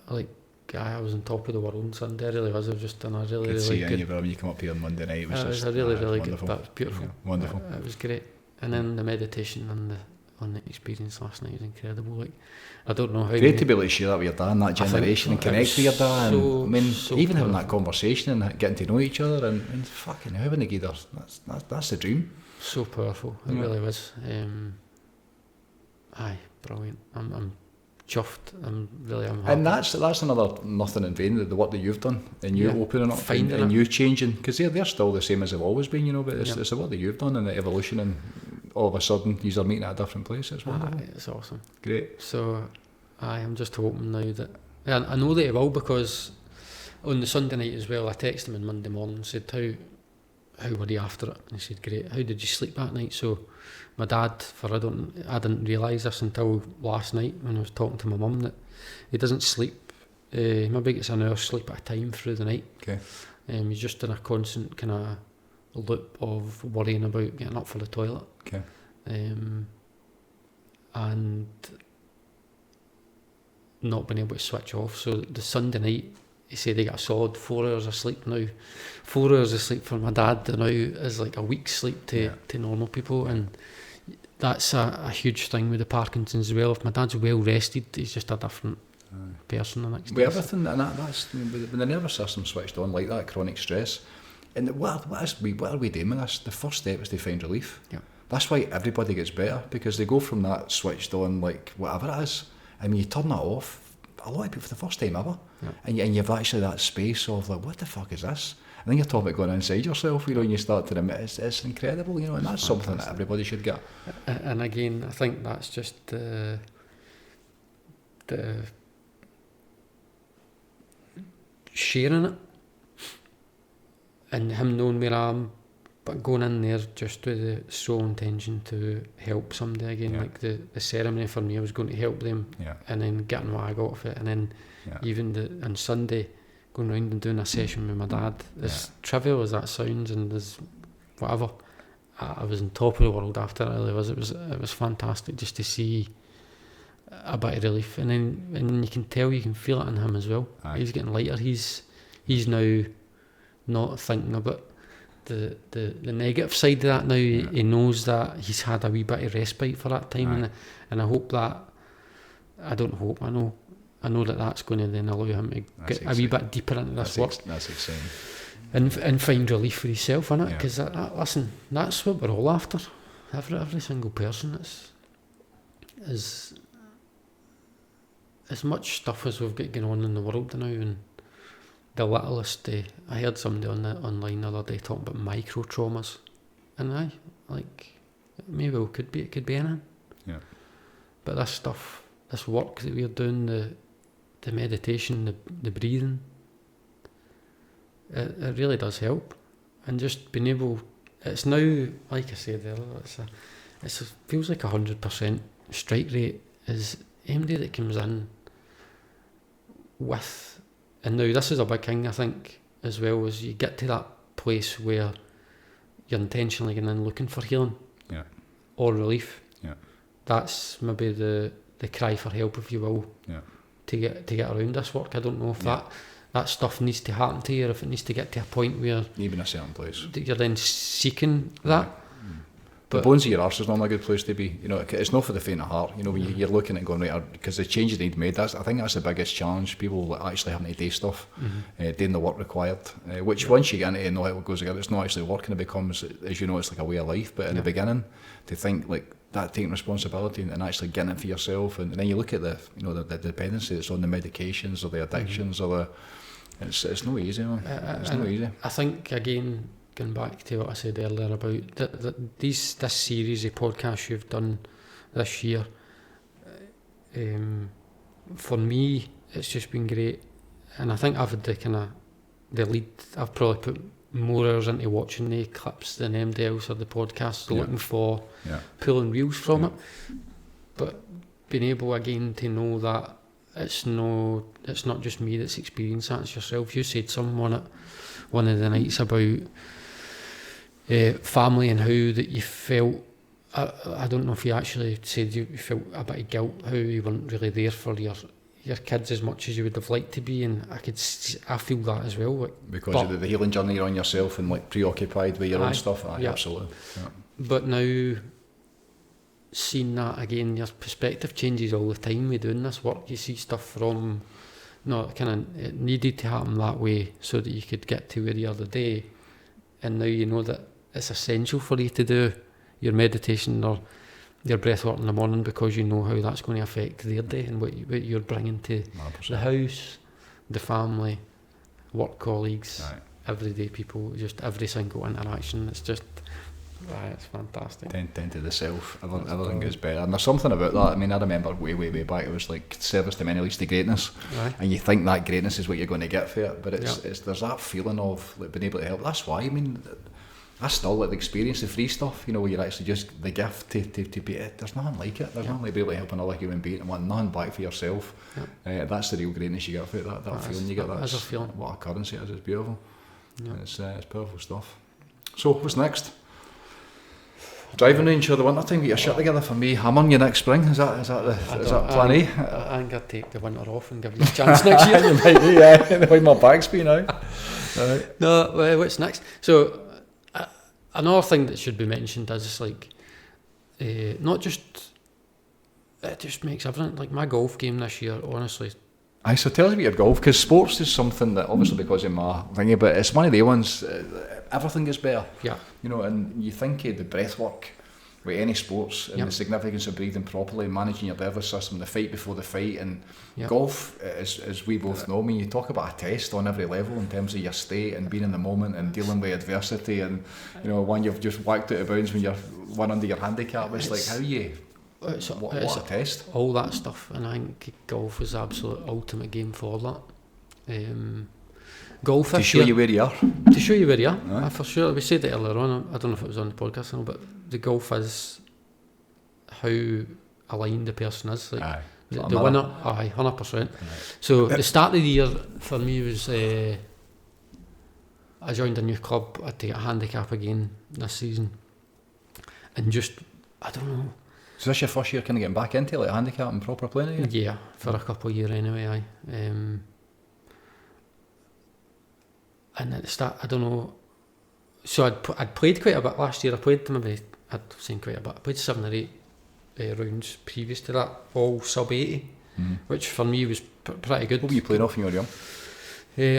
Like, I was on top of the world on Sunday. I really was. I was just done a really good. When you come up here on Monday night, it was a really good. Wonderful. That was beautiful. Wonderful. It was great. And then the meditation and on the experience last night was incredible. Like, I don't know how. Great to be able to share that with your dad and that generation and connect with your dad. And I mean, even having that conversation and getting to know each other and fucking having the geethers. That's the dream. So powerful. It really was. Brilliant. I'm chuffed. I'm happy. And that's another nothing in vain, the work that you've done and you opening up and you changing, because they're still the same as they've always been, you know, but it's the work that you've done and the evolution, and all of a sudden you're meeting at a different place. It's wonderful. It's awesome. Great. So I'm just hoping now that I know that he will, because on the Sunday night as well I texted him on Monday morning and said how were you after it, and he said great. How did you sleep that night? So my dad, I didn't realise this until last night when I was talking to my mum, that he doesn't sleep. Maybe gets an hour's sleep at a time through the night. Okay. He's just in a constant kind of loop of worrying about getting up for the toilet. Okay. And not being able to switch off. So the Sunday night, he said he got a solid 4 hours of sleep now. 4 hours of sleep for my dad now is like a week's sleep to normal people, and that's a huge thing with the Parkinson's as well. If my dad's well rested, he's just a different person the next day. With everything, and that's when the nervous system switched on like that, chronic stress. And what are we doing with this? The first step is to find relief. Yeah. That's why everybody gets better, because they go from that switched on, like whatever it is, and you turn that off. A lot of people for the first time ever, and you've actually that space of like, what the fuck is this? And then you're talking about going inside yourself, you know, and you start to admit it's incredible, you know, and that's something that everybody should get. And again, I think that's just the sharing it, and him knowing where I am, but going in there just with the sole intention to help somebody again. Like the ceremony for me, I was going to help them, and then getting what I got of it, and then even on Sunday going round and doing a session with my dad, as trivial as that sounds and as whatever, I was on top of the world after. It really was. It was fantastic just to see a bit of relief, and you can tell, you can feel it in him as well. He's getting lighter. He's now not thinking about the negative side of that now. He knows that he's had a wee bit of respite for that time, and I hope that, I know that that's going to then allow him to get a wee bit deeper into this work. That's exciting. And find relief for himself, innit? Because listen, that's what we're all after. Every single person is as much stuff as we've got going on in the world now, and the littlest. I heard somebody online the other day talking about micro traumas, and maybe it could be anything. Yeah. But this stuff, this work that we're doing, the meditation, the breathing, it really does help. And just being able, it's now, like I said earlier, it feels like 100% strike rate is anybody that comes in with, and now this is a big thing I think as well, is you get to that place where you're intentionally going in looking for healing or relief. That's maybe the cry for help, if you will, to get around this work. I don't know if that stuff needs to happen to you, or if it needs to get to a point where even a certain place you're then seeking that. The bones of your arse is not a good place to be. You know, it's not for the faint of heart. You know, when you're looking at going right, because the changes need made. I think that's the biggest challenge. People actually having to do stuff, doing the work required. Which once you get into it and know how it goes together, it's not actually work, and it becomes, as you know, it's like a way of life. But in the beginning, to think like that, taking responsibility and actually getting it for yourself, and then you look at the dependency that's on the medications or the addictions or the, it's no easy. It's no easy. I think again, going back to what I said earlier about this series of podcasts you've done this year, for me it's just been great, and I think I've had the lead. I've probably put more hours into watching the clips than anybody else or the podcast, looking for pulling wheels from it. But being able again to know that it's not just me that's experienced that, it's yourself. You said someone at one of the nights about family and how that you felt. I don't know if you actually said you felt a bit of guilt, how you weren't really there for your kids as much as you would have liked to be, and I feel that as well. Because of the healing journey you're on yourself and like preoccupied with your own stuff. Absolutely. Yeah. But now, seeing that again, your perspective changes all the time with doing this work. You see stuff from, it needed to happen that way so that you could get to where you are today, and now you know that it's essential for you to do your meditation or your breath work in the morning, because you know how that's going to affect their day and what you're bringing to 100%. The house, the family, work colleagues, everyday people, just every single interaction. It's just, it's fantastic. Tend to the self, everything gets better. And there's something about that. I mean, I remember way back, it was like service to many leads to greatness. And you think that greatness is what you're going to get for it, but it's there's that feeling of like being able to help. That's why, I mean, I still like the experience, the free stuff, where you're actually just the gift to be it. There's nothing like it. There's nothing like being able to help another human being and want nothing back for yourself. That's the real greatness you get for it. That feeling you get. That's a feeling. What a currency it is. It's beautiful. It's powerful stuff. So what's next? Driving range for the winter time. Get your shit together for me. Hammering you next spring. Is that plan A? I think I'd take the winter off and give you a chance next year. You might do, yeah. The way my bag's been out. No, what's next? So. Another thing that should be mentioned is like, not just, it just makes everything, like my golf game this year, honestly. So tell us about your golf, because sports is something that obviously because of my thingy, but it's one of the ones, everything gets better. Yeah. And you think of the breath work with any sports and the significance of breathing properly, managing your nervous system, the fight before the fight, and golf, as we both know, I mean, you talk about a test on every level in terms of your state and being in the moment and dealing with adversity, and when you've just whacked out of bounds when you're one under your handicap, it's like how you what a test. All that stuff, and I think golf is the absolute ultimate game for that. Golf to show you where you are. To show you where you are, for sure. We said it earlier on, I don't know if it was on the podcast or not, but the golf is how aligned the person is. Like the winner, 100%. So the start of the year for me was, I joined a new club. I had to get a handicap again this season. And just, I don't know. So this your first year kind of getting back into like handicap and proper playing again? Yeah, for a couple of years anyway, and at the start, I don't know. So I'd played quite a bit last year. I played I'd seen quite a bit. I played 7 or 8 rounds previous to that, all sub 80, which for me was pretty good. What were you playing off when you were young?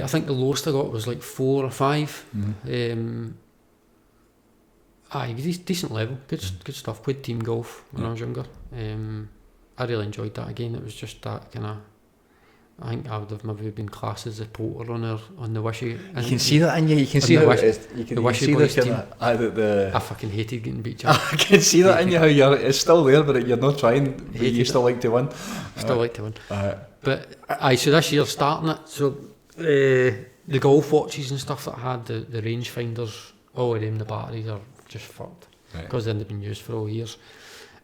I think the lowest I got was like 4 or 5. Decent level, good stuff. Played team golf when I was younger. I really enjoyed that again. It was just that kind of. I think I would have maybe been classed as a poker on the wishy. You can see that in you. You can see how the wishy boys team. I fucking hated getting beat. I can see that in you. How it's still there, but you're not trying. But you still like to win. Like to win. But so this year starting it. So the golf watches and stuff that I had, the range finders, all of them, the batteries are just fucked because they've been used for all years.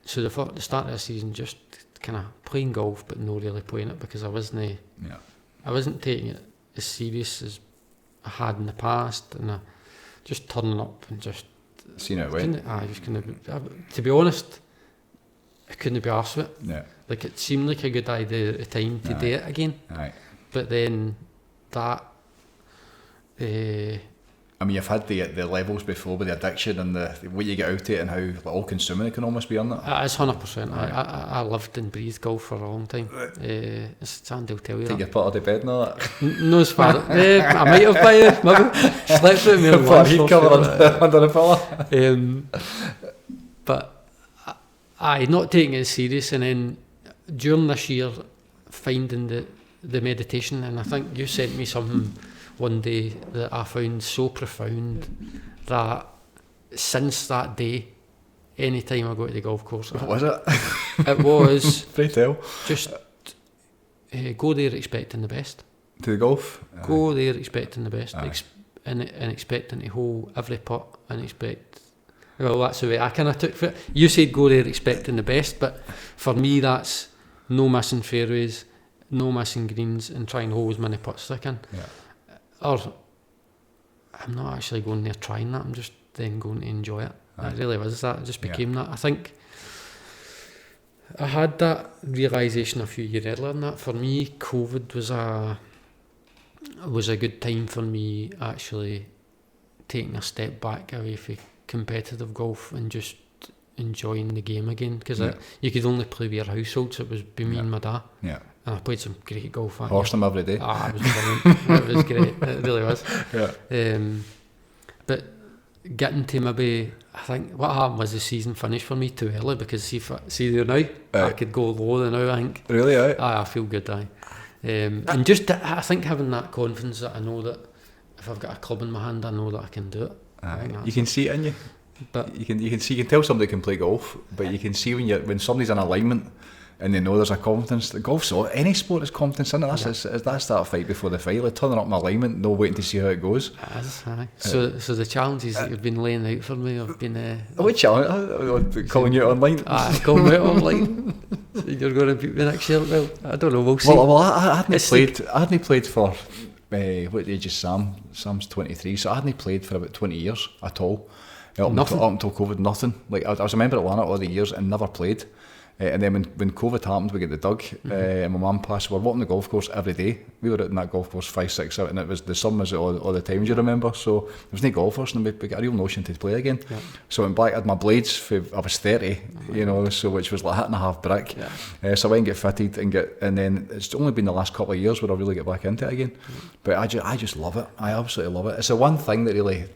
So the start of the season just kind of playing golf but not really playing it because I wasn't taking it as serious as I had in the past, and I just turning up and just seeing it to be honest, I couldn't be arsed with it. Yeah. Like it seemed like a good idea at the time to do it again. But then that I mean, you've had the levels before with the addiction and the way you get out of it and how all-consuming it can almost be on that. It's 100%. I lived and breathed golf for a long time. Sandy will tell you that. Take your putter to bed and all that? No, as far I might have by you, maybe. Slept with me on one heat cover under the pillow. But not taking it serious, and then during this year finding the meditation, and I think you sent me something one day that I found so profound that since that day, any time I go to the golf course, what was it? It was pray tell. Just go there expecting the best. To the golf? Go there expecting the best, and expecting to hold every putt and expect. Well, that's the way I kind of took for it. You said go there expecting the best, but for me that's no missing fairways, no missing greens, and try and hold as many putts as I can. Or I'm not actually going there trying that, I'm just then going to enjoy it. It really was that. It just became that. I think I had that realisation a few years earlier than that. For me, COVID was a good time for me actually taking a step back away from competitive golf and just enjoying the game again, because you could only play with your household, so it was me and my dad, and I played some great golf. Horsed them every day. It was brilliant. It was great, it really was. But getting to maybe, I think what happened was the season finished for me too early, because see there now, I could go lower now, I think. Really? I feel good, and just I think having that confidence that I know that if I've got a club in my hand, I know that I can do it. You can see it in you. But you can tell somebody can play golf, but you can see when somebody's in alignment and they know there's a confidence. Golf's any sport is confidence in it. That's that fight before the fight. Like turning up my alignment, no waiting to see how it goes. So the challenges that you've been laying out for me have been. What challenge? Calling you online? Calling me out online. So you're going to beat me next year? Well, I don't know. We'll see. Well, I hadn't played for. What age is Sam? Sam's 23, so I hadn't played for about 20 years at all. Up until COVID, nothing. Like I was a member at Lanark all the years and never played. And then when COVID happened, we got the Doug, and my mum passed. We were walking the golf course every day. We were out in that golf course 5, 6, 7, and it was the sun was all the times you remember. So there was no golfers, and we got a real notion to play again. So I went back. I had my blades. I was 30, so which was like a hit and a half brick. So I went and get fitted and then it's only been the last couple of years where I really get back into it again. But I just love it. I absolutely love it. It's the one thing that really.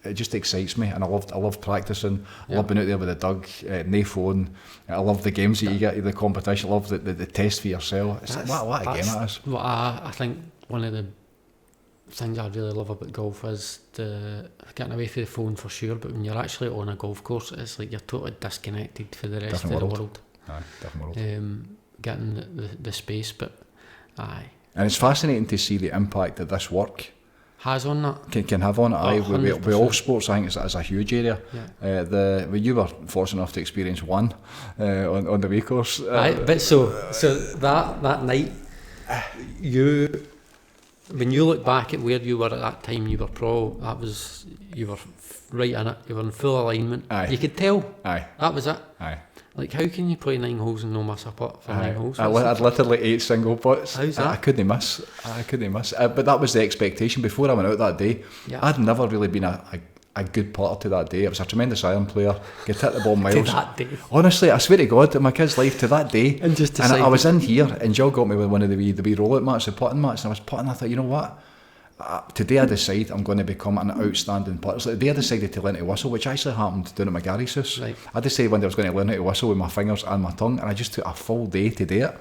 It just excites me, and I love practicing. I love being out there with the Doug, no phone. I love the games that you get, the competition. I love the test for yourself. It's like, what a game it is. Well, I think one of the things I really love about golf is the getting away from the phone for sure, but when you're actually on a golf course, it's like you're totally disconnected from the rest of the world. Different world. Getting the space, but and it's fascinating to see the impact that this work has on that. Can have on it. With all sports, I think it's a huge area. You were fortunate enough to experience one on the way course. But so that night, when you look back at where you were at that time, you were right in it. You were in full alignment. You could tell. That was it. Like, how can you play 9 holes and no miss a putt for 9 holes? I had literally 8 single putts. How's that? I couldn't miss. But that was the expectation before I went out that day. I'd never really been a good putter to that day. I was a tremendous iron player. Could hit the ball miles. To that day. Honestly, I swear to God, in my kid's life, to that day. And I was in here, and Jill got me with one of the wee rollout mats, the putting mats, and I was putting. I thought, you know what? Today I decide I'm going to become an outstanding putter. So the day I decided to learn how to whistle, which actually happened doing it at my Gary's house. I decided one day I was going to learn how to whistle with my fingers and my tongue, and I just took a full day to do it.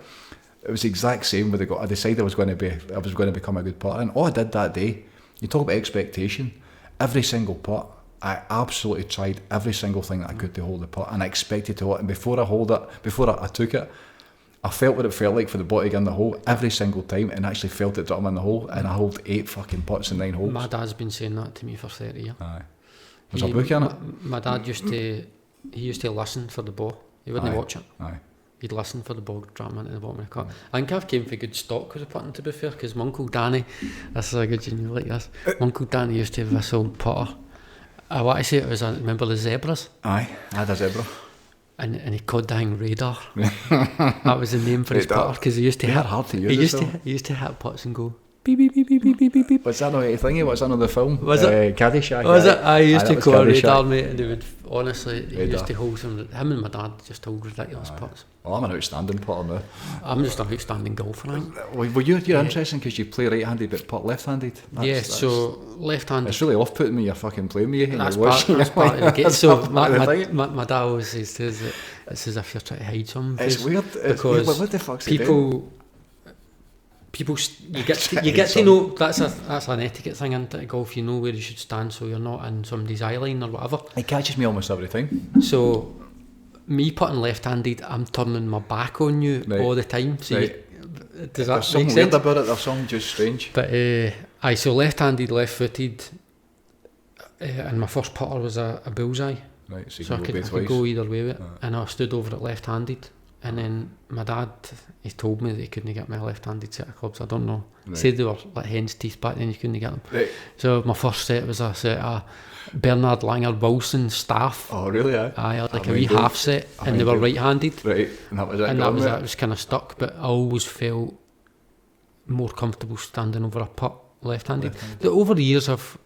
It was the exact same with I decided I was going to become a good putter, and all I did that day, you talk about expectation, every single putt, I absolutely tried every single thing that I could to hold the putt, and I expected to hold it, and before I took it, I felt what it felt like for the ball to get in the hole every single time, and actually felt it drop in the hole, and I hold 8 fucking putts in 9 holes. My dad's been saying that to me for 30 years. There's a book in it. My dad used to listen for the ball. He wouldn't watch it. He'd listen for the ball dropping into the bottom of the cup. I think I've came for good stock with the putting, to be fair, because my Uncle Danny, this is a good genius like this, my Uncle Danny used to have this old putter. I want to say it was, remember the zebras? I had a zebra. And he called the thing Radar. That was the name for his putter, because he used to hit. Hard to use. He used to hit putts and go beep beep beep beep beep beep beep beep. Was that not a thingy? Was that not the film? Was it? Caddyshack. Was it? I used to call Radar, mate, and he would honestly. He used to hold some. Him and my dad just hold ridiculous putts. Well, I'm an outstanding putter now. I'm just an outstanding golfer, I think. Well, you're interesting because you play right-handed but putt left-handed. So left-handed. It's really off-putting me. You're fucking playing me. That's part of the game. So my dad always says that it's as if you're trying to hide something. It's weird because what the fuck's people you get to know that's an etiquette thing into golf. You know where you should stand so you're not in somebody's eye line or whatever. It catches me almost every time. So me putting left-handed, I'm turning my back on you all the time. So does that make sense? There's something weird about it. There's something just strange. But so left-handed, left-footed, and my first putter was a bullseye. Right, so I could go either way with it, and I stood over it left-handed. And then my dad, he told me that he couldn't get me a left-handed set of clubs. I don't know. He Right. said they were like hen's teeth back then, you couldn't get them. Right. So my first set was a set of Bernard Langer Wilson staff. Oh, really? Aye. I had like a I wee mind you. half set, I and they mind were you. right-handed. Right, and that was it. And that gone, was mate. it. It was kind of stuck, but I always felt more comfortable standing over a putt left-handed. Over the years, I've.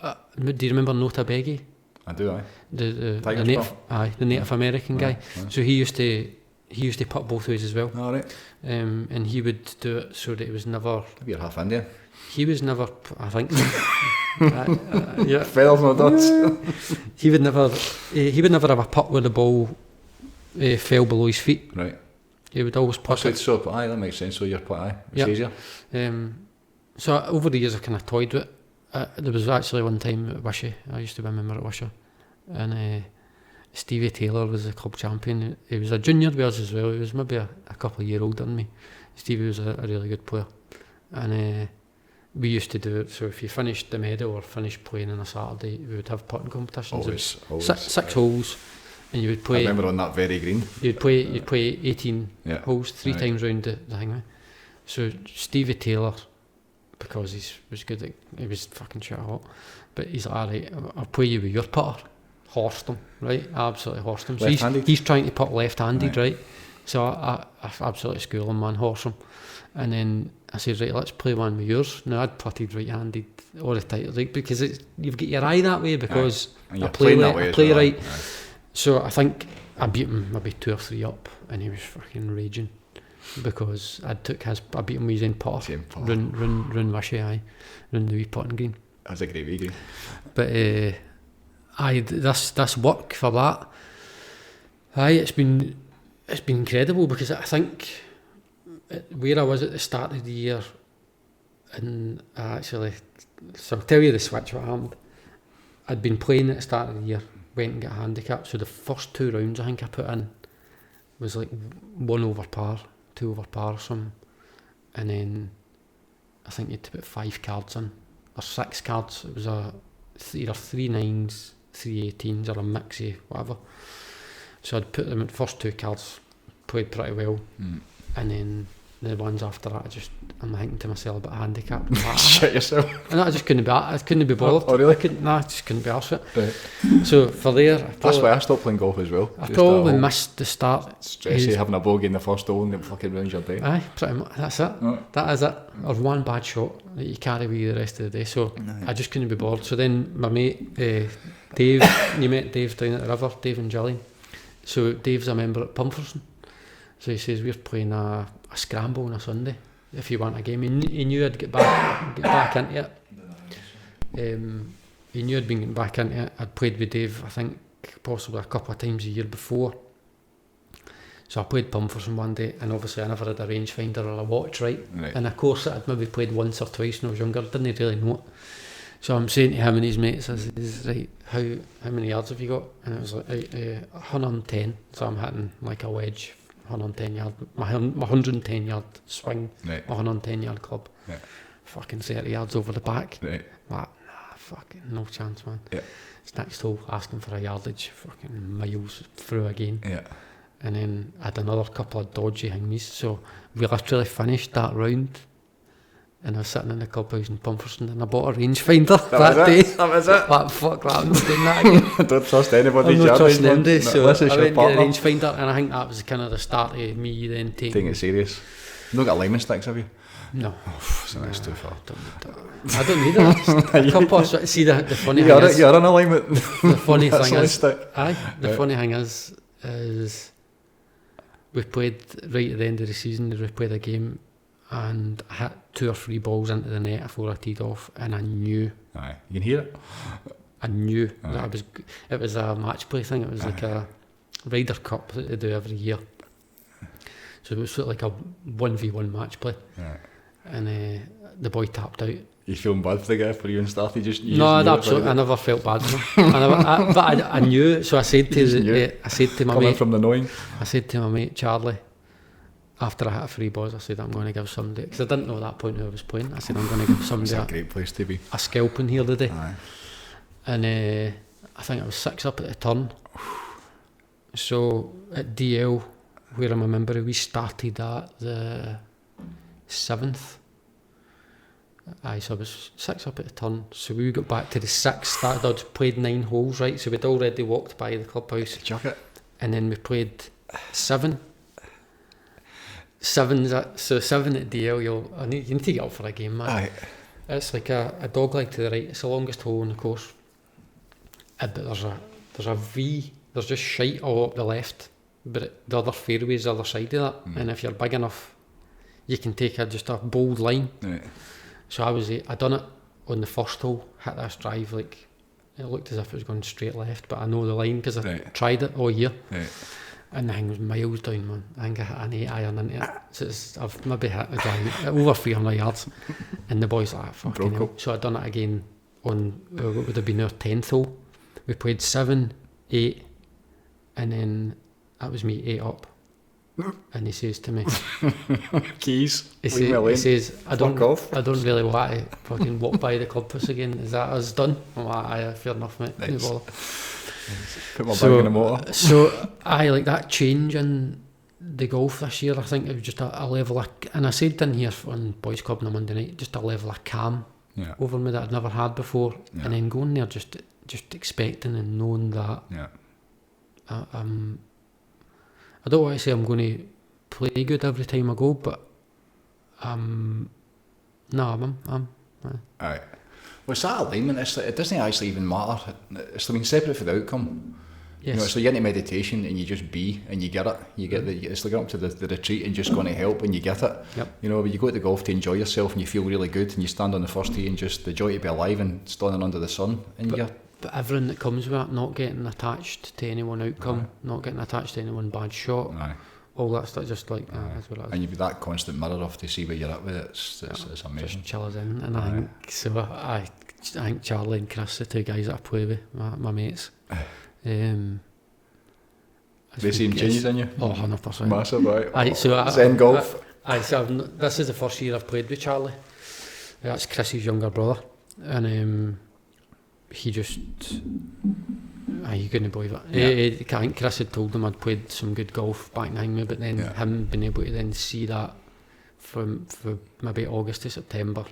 Do you remember Nota Begi? I do, aye. The Tiger's native, the Native American guy. Aye. So he used to putt both ways as well. All right. And he would do it so that it was never. Maybe you're half Indian. He was never. I think so. Yeah. Feathers, no dots. He would never have a putt where the ball fell below his feet. Right. He would always putt So, it. so, aye, that makes sense. So you're put, aye. It's Yep. easier. So over the years I kind of toyed with it. There was actually one time at Wishaw, I used to be a member at Wishaw, and Stevie Taylor was the club champion. He was a junior with us as well. He was maybe a couple of years older than me. Stevie was a really good player, and we used to do it. So if you finished the medal or finished playing on a Saturday, we would have putting competitions. Always. Six holes, and you would I play. remember on that very green. You'd play 18 Yeah. holes, three Right. times round the thing. Right? So Stevie Taylor, because he was good at, he was fucking shit hot, but he's like, alright, I'll play you with your putter. Horsed him, right? Absolutely horsed him. So Left-handed? he's trying to putt left-handed, Right. right? So I absolutely school him, man, horse him. And then I said, right, let's play one with yours. Now I'd putted right-handed all the time, like, because you've got your eye that way, because And I you're play playing that left, way I as play well, right. aye. So I think I beat him maybe 2 or 3 up, and he was fucking raging because I beat him with his own putter. Same putter. Run Wishaw, aye, run the wee putting green. That was a great wee green. But aye, this work for that. Aye, it's been incredible, because I think where I was at the start of the year, and so I'll tell you the switch what happened. I'd been playing at the start of the year, went and got a handicap. So the first 2 rounds I think I put in was like 1 over par, 2 over par or something. And then I think you had to put 5 cards in, or 6 cards. It was either 3 9s, 3 18s, or a mix of whatever. So I'd put them at the first 2 cards, played pretty well. And then the ones after that, I'm thinking to myself about a handicap. Shit yourself. And I just couldn't be bothered. Oh, really? I just couldn't be arsed with it. Right. So for there, That's why I stopped playing golf as well. I Just probably that whole missed the start. stressy having a bogey in the first hole and then fucking ruins your day. Aye, pretty much. That's it. Right. That is it. Or one bad shot that you carry with you the rest of the day. So I just couldn't be bothered. So then my mate Dave, you met Dave down at the river, Dave and Gillian. So Dave's a member at Pumferson. So he says, we're playing a scramble on a Sunday. If you want a game, he knew I'd get back into it. He knew I'd been getting back into it. I'd played with Dave, I think, possibly a couple of times a year before. So I played Pumferson one day, and obviously I never had a rangefinder or a watch, right? And of course I'd maybe played once or twice when I was younger, didn't really know it. So I'm saying to him and his mates, I says, right, how many yards have you got? And it was like 110. So I'm hitting like a wedge, 110 yard, my 110 yard swing, Right. my 110 yard club. Yeah. Fucking 30 yards over the back. Right. Like, nah, fucking no chance, man. Yeah. It's next hole asking for a yardage, fucking miles through again. Yeah. And then I had another couple of dodgy hingies. So we literally finished that round, and I was sitting in the clubhouse in Pumferson, and I bought a rangefinder that day. That was it. Like, fuck that, I'm not doing that again. Don't trust anybody. I'm not trusting anybody. So This is I your went to get a partner. rangefinder, and I think that was kind of the start of me then Taking it serious. You've not got lineman sticks, have you? No. So that's too far. I don't need it. A couple of, see the funny thing is, You're in alignment. the funny That's thing a is, stick. the funny thing is we played right at the end of the season. We played a game, and I hit 2 or 3 balls into the net before I teed off, and I knew Aye, you can hear it. that it was a match play thing. It was like a Ryder Cup that they do every year. So it was sort of like a 1v1 match play. Right. And the boy tapped out. You feeling bad for the guy for you and started just? No, I never felt bad for him. I knew. So I said to my coming mate, from the knowing. I said to my mate Charlie, after I hit a 3 balls, I said I'm going to give somebody, because I didn't know at that point who I was playing. I said I'm going to give It's somebody a great place to be. a scalping here today. Aye. And I think I was 6 up at the turn. So at DL, where I'm a member, we started at the 7th. Aye, so I was 6 up at the turn. So we got back to the 6th. I'd played 9 holes, right? So we'd already walked by the clubhouse. Chuck it. And then we played 7. So 7 at DL, you need to get up for a game, man. Aye. It's like a dog leg to the right. It's the longest hole in the course. But there's a V. There's just shite all up the left, but the other fairway's the other side of that. And if you're big enough, you can take just a bold line. Right. So I done it on the first hole. Hit this drive, like it looked as if it was going straight left, but I know the line because I tried it all year. Right. And the thing was miles down, man. I think I hit an 8 iron into it. So I've maybe hit the guy over 300 yards. And the boys like, fucking hell. So I done it again on what would have been our 10th hole. We played 7, 8, and then that was me 8 up. And he says to me, keys. He says, I don't really want to fucking walk by the clubhouse again. Is that us done? I'm like, aye, fair enough, mate. Nice. No Put my bag in the motor. So I like that change in the golf this year. I think it was just a level of, and I said in here on Boys Club on a Monday night, just a level of calm over me that I'd never had before. And then going there just expecting and knowing that I don't want to say I'm going to play good every time I go, but I'm Aye. Well, it's that alignment. It doesn't actually even matter. It's separate for the outcome. Yes. You know, it's like you're into meditation and you just be and you get it. You get it's like up to the retreat and just going to help and you get it. Yep. You know, when you go to the golf to enjoy yourself and you feel really good and you stand on the first tee and just the joy to be alive and standing under the sun and But everything that comes with it, not getting attached to any one outcome, not getting attached to any one bad shot, all that stuff, just like that's what it is. And you've got that constant mirror off to see where you're at with it. It's amazing. Just chill us in, and I think Charlie and Chris, the 2 guys that I play with, my mates, they seem changes in you. Oh, 100%. Massive, right? Zen golf. This is the first year I've played with Charlie. That's Chris's younger brother, and he just, you couldn't believe it. I think Chris had told him I'd played some good golf back in Hangman, but then him being able to then see that for maybe August to September,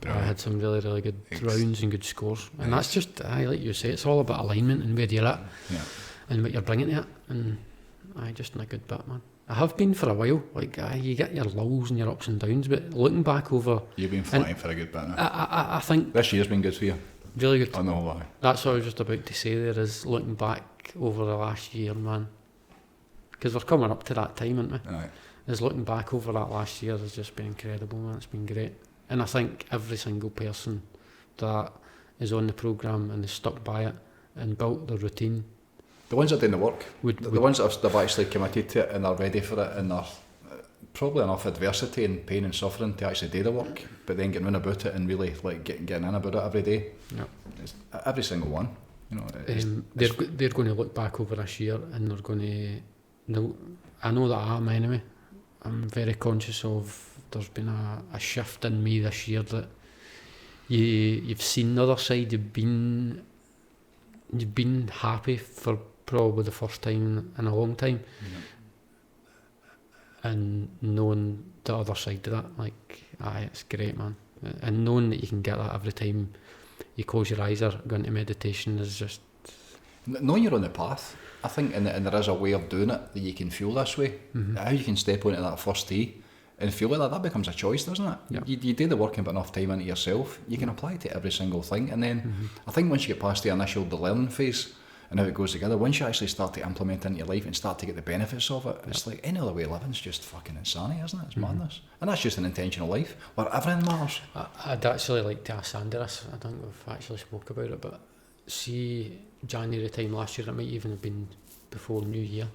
I had some really, really good rounds and good scores. And that's just, like you say, it's all about alignment and where you're at and what you're bringing to it. And just in a good bit, man. I have been for a while. Like you get your lows and your ups and downs, but looking back over, you've been flying for a good bit now. I think this year's been good for you. Really good. I know why. That's what I was just about to say there, is looking back over the last year, man. Because we're coming up to that time, aren't we? Right. Is looking back over that last year has just been incredible, man. It's been great. And I think every single person that is on the programme and is stuck by it and built the routine. The ones that are doing the work, the ones that have actually committed to it and are ready for it and are probably enough adversity and pain and suffering to actually do the work, but then getting in about it and really like getting in about it every day. Yep. It's every single one. You know, they're going to look back over this year and they're going to. I know that I am anyway. I'm very conscious of. There's been a shift in me this year that you've seen the other side. You've been happy for probably the first time in a long time. Mm-hmm. And knowing the other side of that, like, it's great, man. And knowing that you can get that every time you close your eyes or go into meditation is just... Knowing you're on the path, I think, and there is a way of doing it that you can feel this way. Mm-hmm. How you can step onto that first tee and feel like that becomes a choice, doesn't it? Yep. You do the work and put enough time into yourself, you can apply it to every single thing. And then I think once you get past the learning phase, and how it goes together, once you actually start to implement it into your life and start to get the benefits of it, it's like any other way of living is just fucking insanity, isn't it? It's madness. And that's just an intentional life where everything matters. I'd actually like to ask Sander this. I think we've actually spoke about it, but see, January time last year, it might even have been before New Year,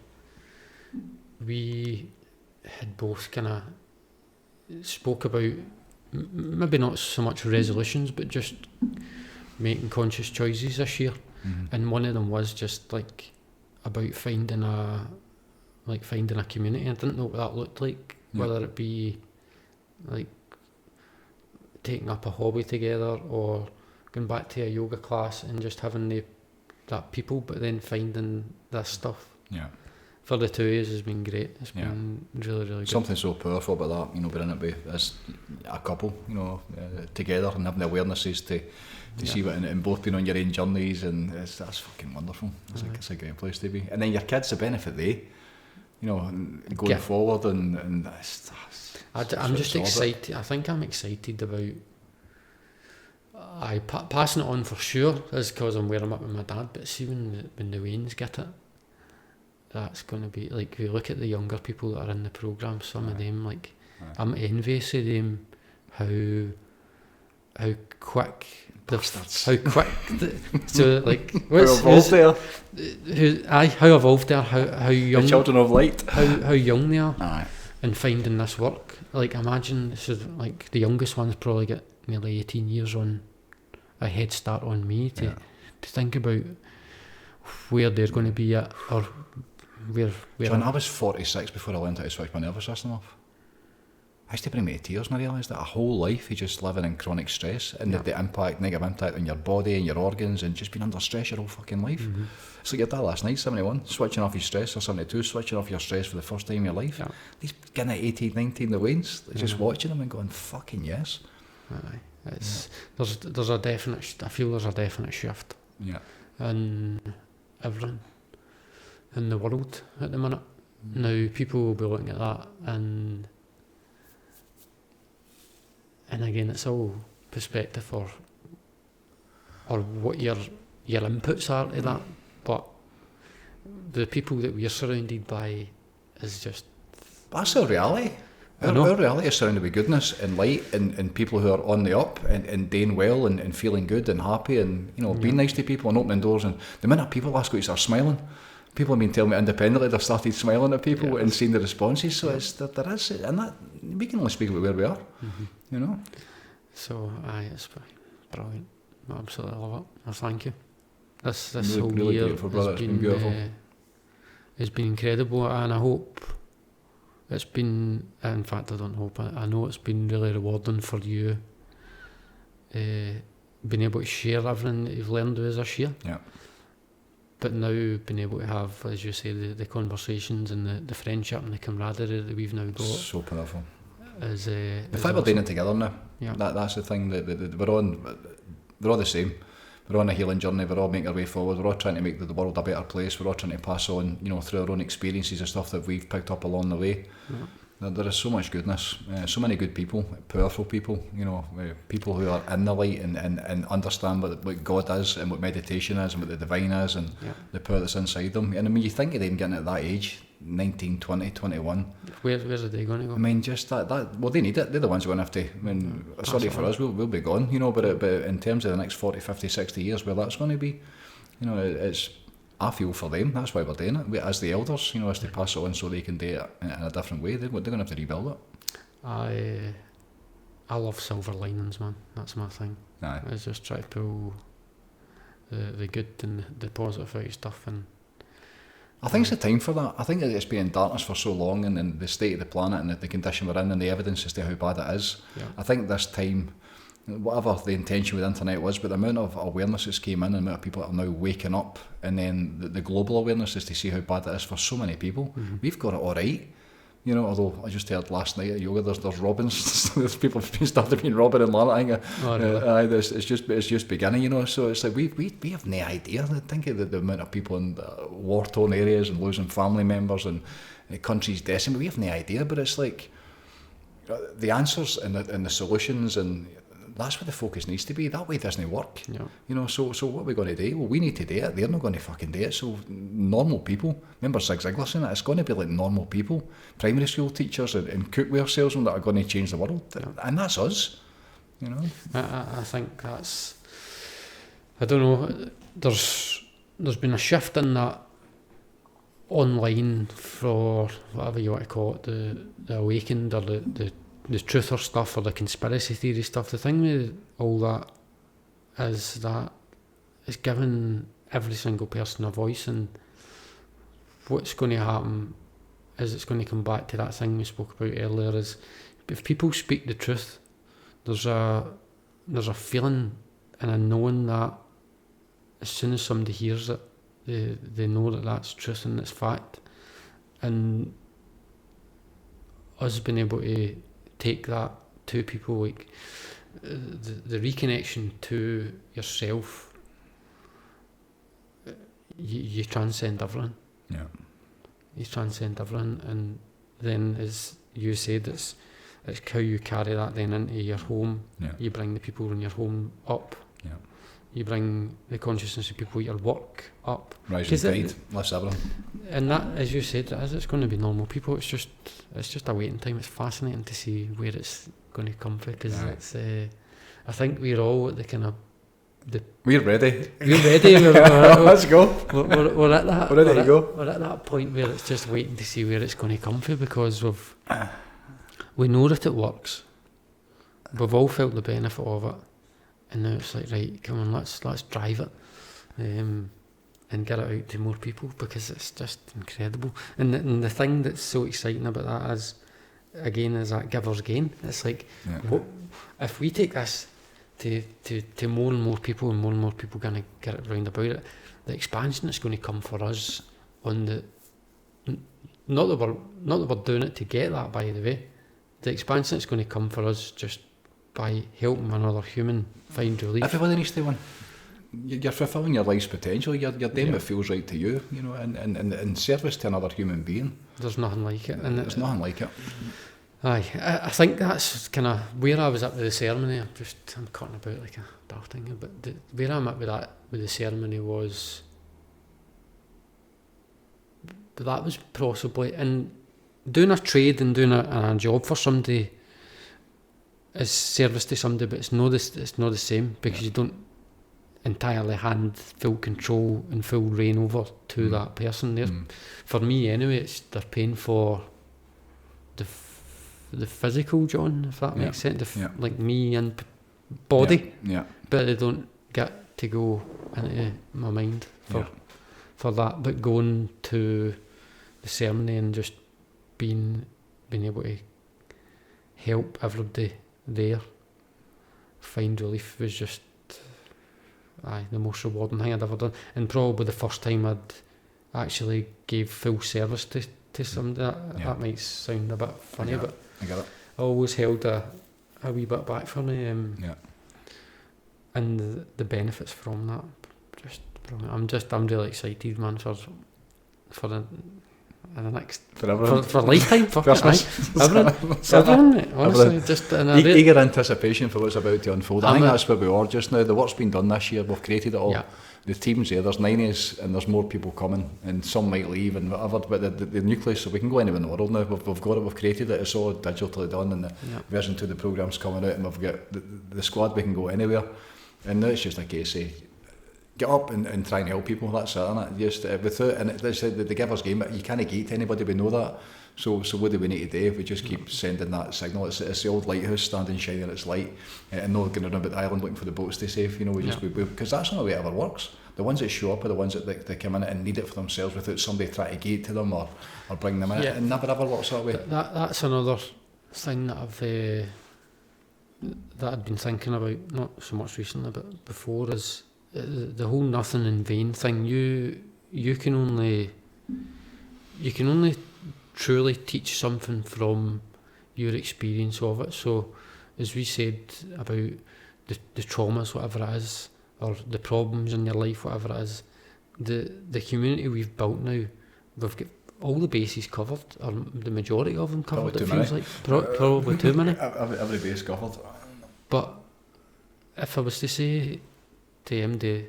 we had both kind of spoke about maybe not so much resolutions, but just making conscious choices this year. And one of them was just like about finding a community. I didn't know what that looked like, whether it be like taking up a hobby together or going back to a yoga class and just having that people, but then finding this stuff. for the two years has been great. It's been really, really good. Something so powerful about that, you know, being in it with as a couple, you know, together and having the awarenesses to see what and both being on your own journeys, and that's fucking wonderful. It's a great place to be. And then your kids, the benefit you know, going forward, and I'm just excited. I think I'm excited about passing it on for sure, is because I'm where I'm at with my dad, but see when the Waynes get it, that's going to be like, we look at the younger people that are in the programme, some of them, like, I'm envious of them, how quick so like how evolved they are, how young the children of light, how young they are, and finding this work. Like, imagine this is like the youngest one's probably got nearly 18 years on a head start on me to think about where they're going to be at, or where John, I was 46 before I learned how to switch my nervous system off. I used to bring me to tears, and I realised that a whole life you just living in chronic stress, and the negative impact on your body and your organs, and just being under stress your whole fucking life. It's like your dad last night, 71, switching off his stress, or 72, switching off your stress for the first time in your life. He's getting at 18, 19, the Waynes, just watching them and going, fucking yes. There's a definite, I feel there's a definite shift in everything in the world at the minute. Now people will be looking at that, and again, it's all perspective or what your inputs are to that, but the people that we're surrounded by is just... That's our reality. Our reality is surrounded by goodness and light, and people who are on the up and doing well and feeling good and happy, and, you know, being nice to people and opening doors. And the minute people ask what you start smiling, people have been telling me independently they've started smiling at people and seeing the responses. So it's there is, and that we can only speak about where we are, you know. So it's brilliant. I absolutely love it. Well, thank you. This really, whole really year beautiful, brother. It's been beautiful. It's been incredible, and I hope it's been. In fact, I don't hope. I know it's been really rewarding for you. Being able to share everything that you've learned with us this year. Yeah. But now being able to have, as you say, the conversations and the friendship and the camaraderie that we've now got. So powerful. The fact we're doing it together now. Yeah. That's the thing. That we're all the same. We're on a healing journey. We're all making our way forward. We're all trying to make the world a better place. We're all trying to pass on, you know, through our own experiences and stuff that we've picked up along the way. Yeah. There is so much goodness, so many good people, powerful people, you know, people who are in the light and understand what God is and what meditation is and what the divine is and the power that's inside them. And I mean, you think of them getting at that age, 19, 20, 21. Where's the day going to go? I mean, just that well, they need it. They're the ones who are going to have to, I mean, sorry for us, we'll be gone, you know, but in terms of the next 40, 50, 60 years, where that's going to be, you know, it's, I feel for them, that's why we're doing it. As the elders, you know, as to pass it on so they can do it in a different way. They're going to have to rebuild it. I love silver linings, man. That's my thing. Aye. I just try to pull the good and the positive out of stuff. And I think it's the time for that. I think that it's been in darkness for so long, and the state of the planet and the condition we're in and the evidence as to how bad it is. Yeah. I think this time, whatever the intention with the internet was, but the amount of awareness that's came in, the amount of people that are now waking up, and then the global awareness is to see how bad it is for so many people. We've got it all right, you know, although I just heard last night at yoga there's robins, there's people have started being robbing and learning. It's just beginning, you know, so it's like we have no idea. I think of the amount of people in war-torn areas and losing family members and countries decimated. We have no idea, but it's like the answers and the solutions, and that's where the focus needs to be. That way it doesn't work. Yeah. You know, so what are we going to do? Well, we need to do it. They're not going to fucking do it. So normal people, remember Zig Ziglar saying that, it's going to be like normal people, primary school teachers and cookware salesmen that are going to change the world. Yeah. And that's us, you know. I think that's, I don't know, there's been a shift in that online for whatever you want to call it, the awakened or the truther stuff or the conspiracy theory stuff. The thing with all that is that it's giving every single person a voice, and what's going to happen is it's going to come back to that thing we spoke about earlier, is if people speak the truth, there's a feeling and a knowing that as soon as somebody hears it, they know that that's truth and it's fact, and us being able to take that to people, like the reconnection to yourself, you transcend everything. Yeah. You transcend everything, and then, as you said, it's how you carry that then into your home. Yeah. You bring the people in your home up. Yeah. You bring the consciousness of people at your work up. Rising tide, lifts everything. And that, as you said, it's going to be normal people. It's just a waiting time. It's fascinating to see where it's going to come from, because it's. I think we're all at the kind of. We're ready. We're ready. Let's go. We're at that. We're ready to go. We're at that point where it's just waiting to see where it's going to come from, because we know that it works. We've all felt the benefit of it, and now it's like, right, come on, let's drive it, and get it out to more people, because it's just incredible. And the thing that's so exciting about that is, again, is that giver's gain. It's like, if we take this to more and more people, and more people going to get it round about it, the expansion that's going to come for us on the, not that we're doing it to get that, by the way, the expansion that's going to come for us just by helping another human find relief. Everybody needs to win. You're fulfilling your life's potential. You're doing what feels right to you, you know, and in service to another human being. There's nothing like it. There's nothing like it. Aye, I think that's kind of where I was at with the ceremony. I'm cutting about like a daft thing, but where I'm at with the ceremony was that was possibly, and doing a trade and doing a job for somebody is service to somebody, but it's not the same, because you don't entirely hand full control and full reign over to that person there. For me anyway, they're paying for the physical John, if that makes sense, like me and body, but they don't get to go into my mind for that. But going to the ceremony and just being able to help everybody there find relief was just the most rewarding thing I'd ever done, and probably the first time I'd actually gave full service to somebody. That might sound a bit funny, but I get it. I always held a wee bit back for me, and the benefits from that, just brilliant. I'm really excited, man, for the next for lifetime, for Christmas, everything, honestly, just eager anticipation for what's about to unfold. I think that's where we are just now. The work's been done this year. We've created it all. The team's there. There's 9 of us, and there's more people coming, and some might leave and whatever. But the nucleus, so we can go anywhere in the world now. We've got it. We've created it. It's all digitally done, and the version 2 of the programme's coming out, and we've got the squad. We can go anywhere, and now it's just a case of get up and try and help people. That's it, isn't it? Just without, and it's the giver's game. You can't gate anybody. We know that. So what do we need to do? We just keep sending that signal. It's the old lighthouse standing shining its light, and not going around about the island looking for the boats to save. You know, because that's not the way it ever works. The ones that show up are the ones that they come in and need it for themselves without somebody trying to gate to them or bring them in. It never ever works that way. That's another thing that I'd been thinking about, not so much recently, but before, is the whole nothing in vain thing. You can only truly teach something from your experience of it. So, as we said about the traumas, whatever it is, or the problems in your life, whatever it is, the community we've built now, we've got all the bases covered, or the majority of them covered. Probably it feels like probably too many. Every base covered. But if I was to say to MD,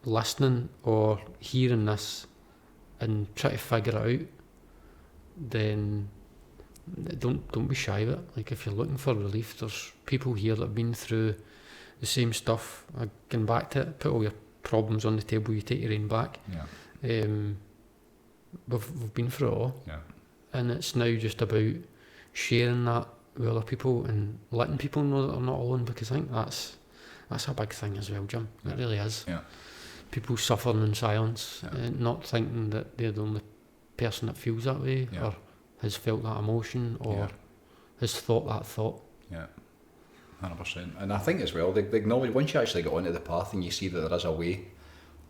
listening or hearing this and try to figure it out, then don't be shy of it. Like, if you're looking for relief, there's people here that have been through the same stuff. Going back to it, put all your problems on the table, you take your own back. We've been through it all, and it's now just about sharing that with other people and letting people know that they're not alone, because I think that's a big thing as well, Jim. It really is. People suffering in silence, not thinking that they're the only person that feels that way, or has felt that emotion, or has thought that thought. 100%. And I think as well, they acknowledge, once you actually get onto the path and you see that there is a way,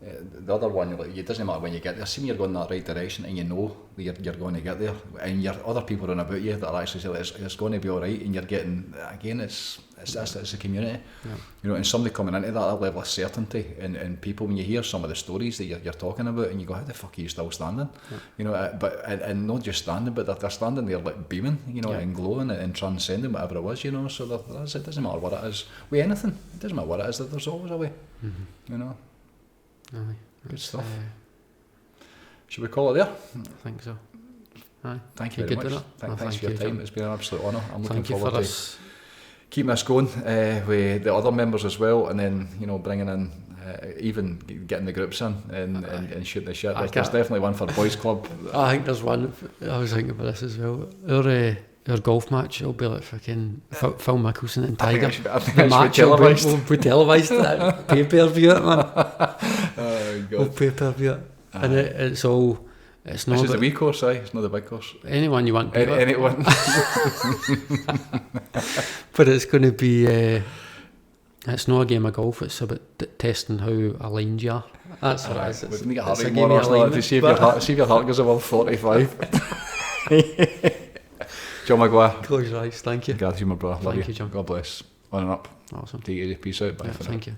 The other one, like, it doesn't matter when you get there. See when you're going in that right direction and you know that you're going to get there, and other people around about you that are actually saying it's going to be all right, and you're getting, again, it's a community, you know, and somebody coming into that level of certainty, and people, when you hear some of the stories that you're talking about, and you go, how the fuck are you still standing? You know, but and not just standing, but they're standing there like beaming, you know, and glowing and transcending whatever it was, you know. So it doesn't matter what it is with anything. It doesn't matter what it is. There's always a way, you know. Aye, good stuff. Should we call it there? I think so. Aye. Thank you very much. Thanks for your time. John. It's been an absolute honour. I'm looking Thank you forward for to keeping this going with the other members as well, and then, you know, bringing in even getting the groups in and shooting the shit. There's definitely one for Boys Club. I think there's one. I was thinking about this as well. Our golf match will be like fucking Phil Mickelson and Tiger. I think the match will be televised. Pay-per-view it, man. Oh God. We'll pay-per-view it. And it's all. It's not. This is the wee course, it's not the big course. Anyone you want. Anyone. But it's going to be. It's not a game of golf. It's about testing how aligned you are. That's what it is. We can get heart rate more to see if your heart goes above 45. John Maguire. Close your eyes. Thank you. Glad to see you, my brother. Love Thank you, John. God bless. On and up. Awesome. Take it easy. Peace out. Bye for now. Thank you.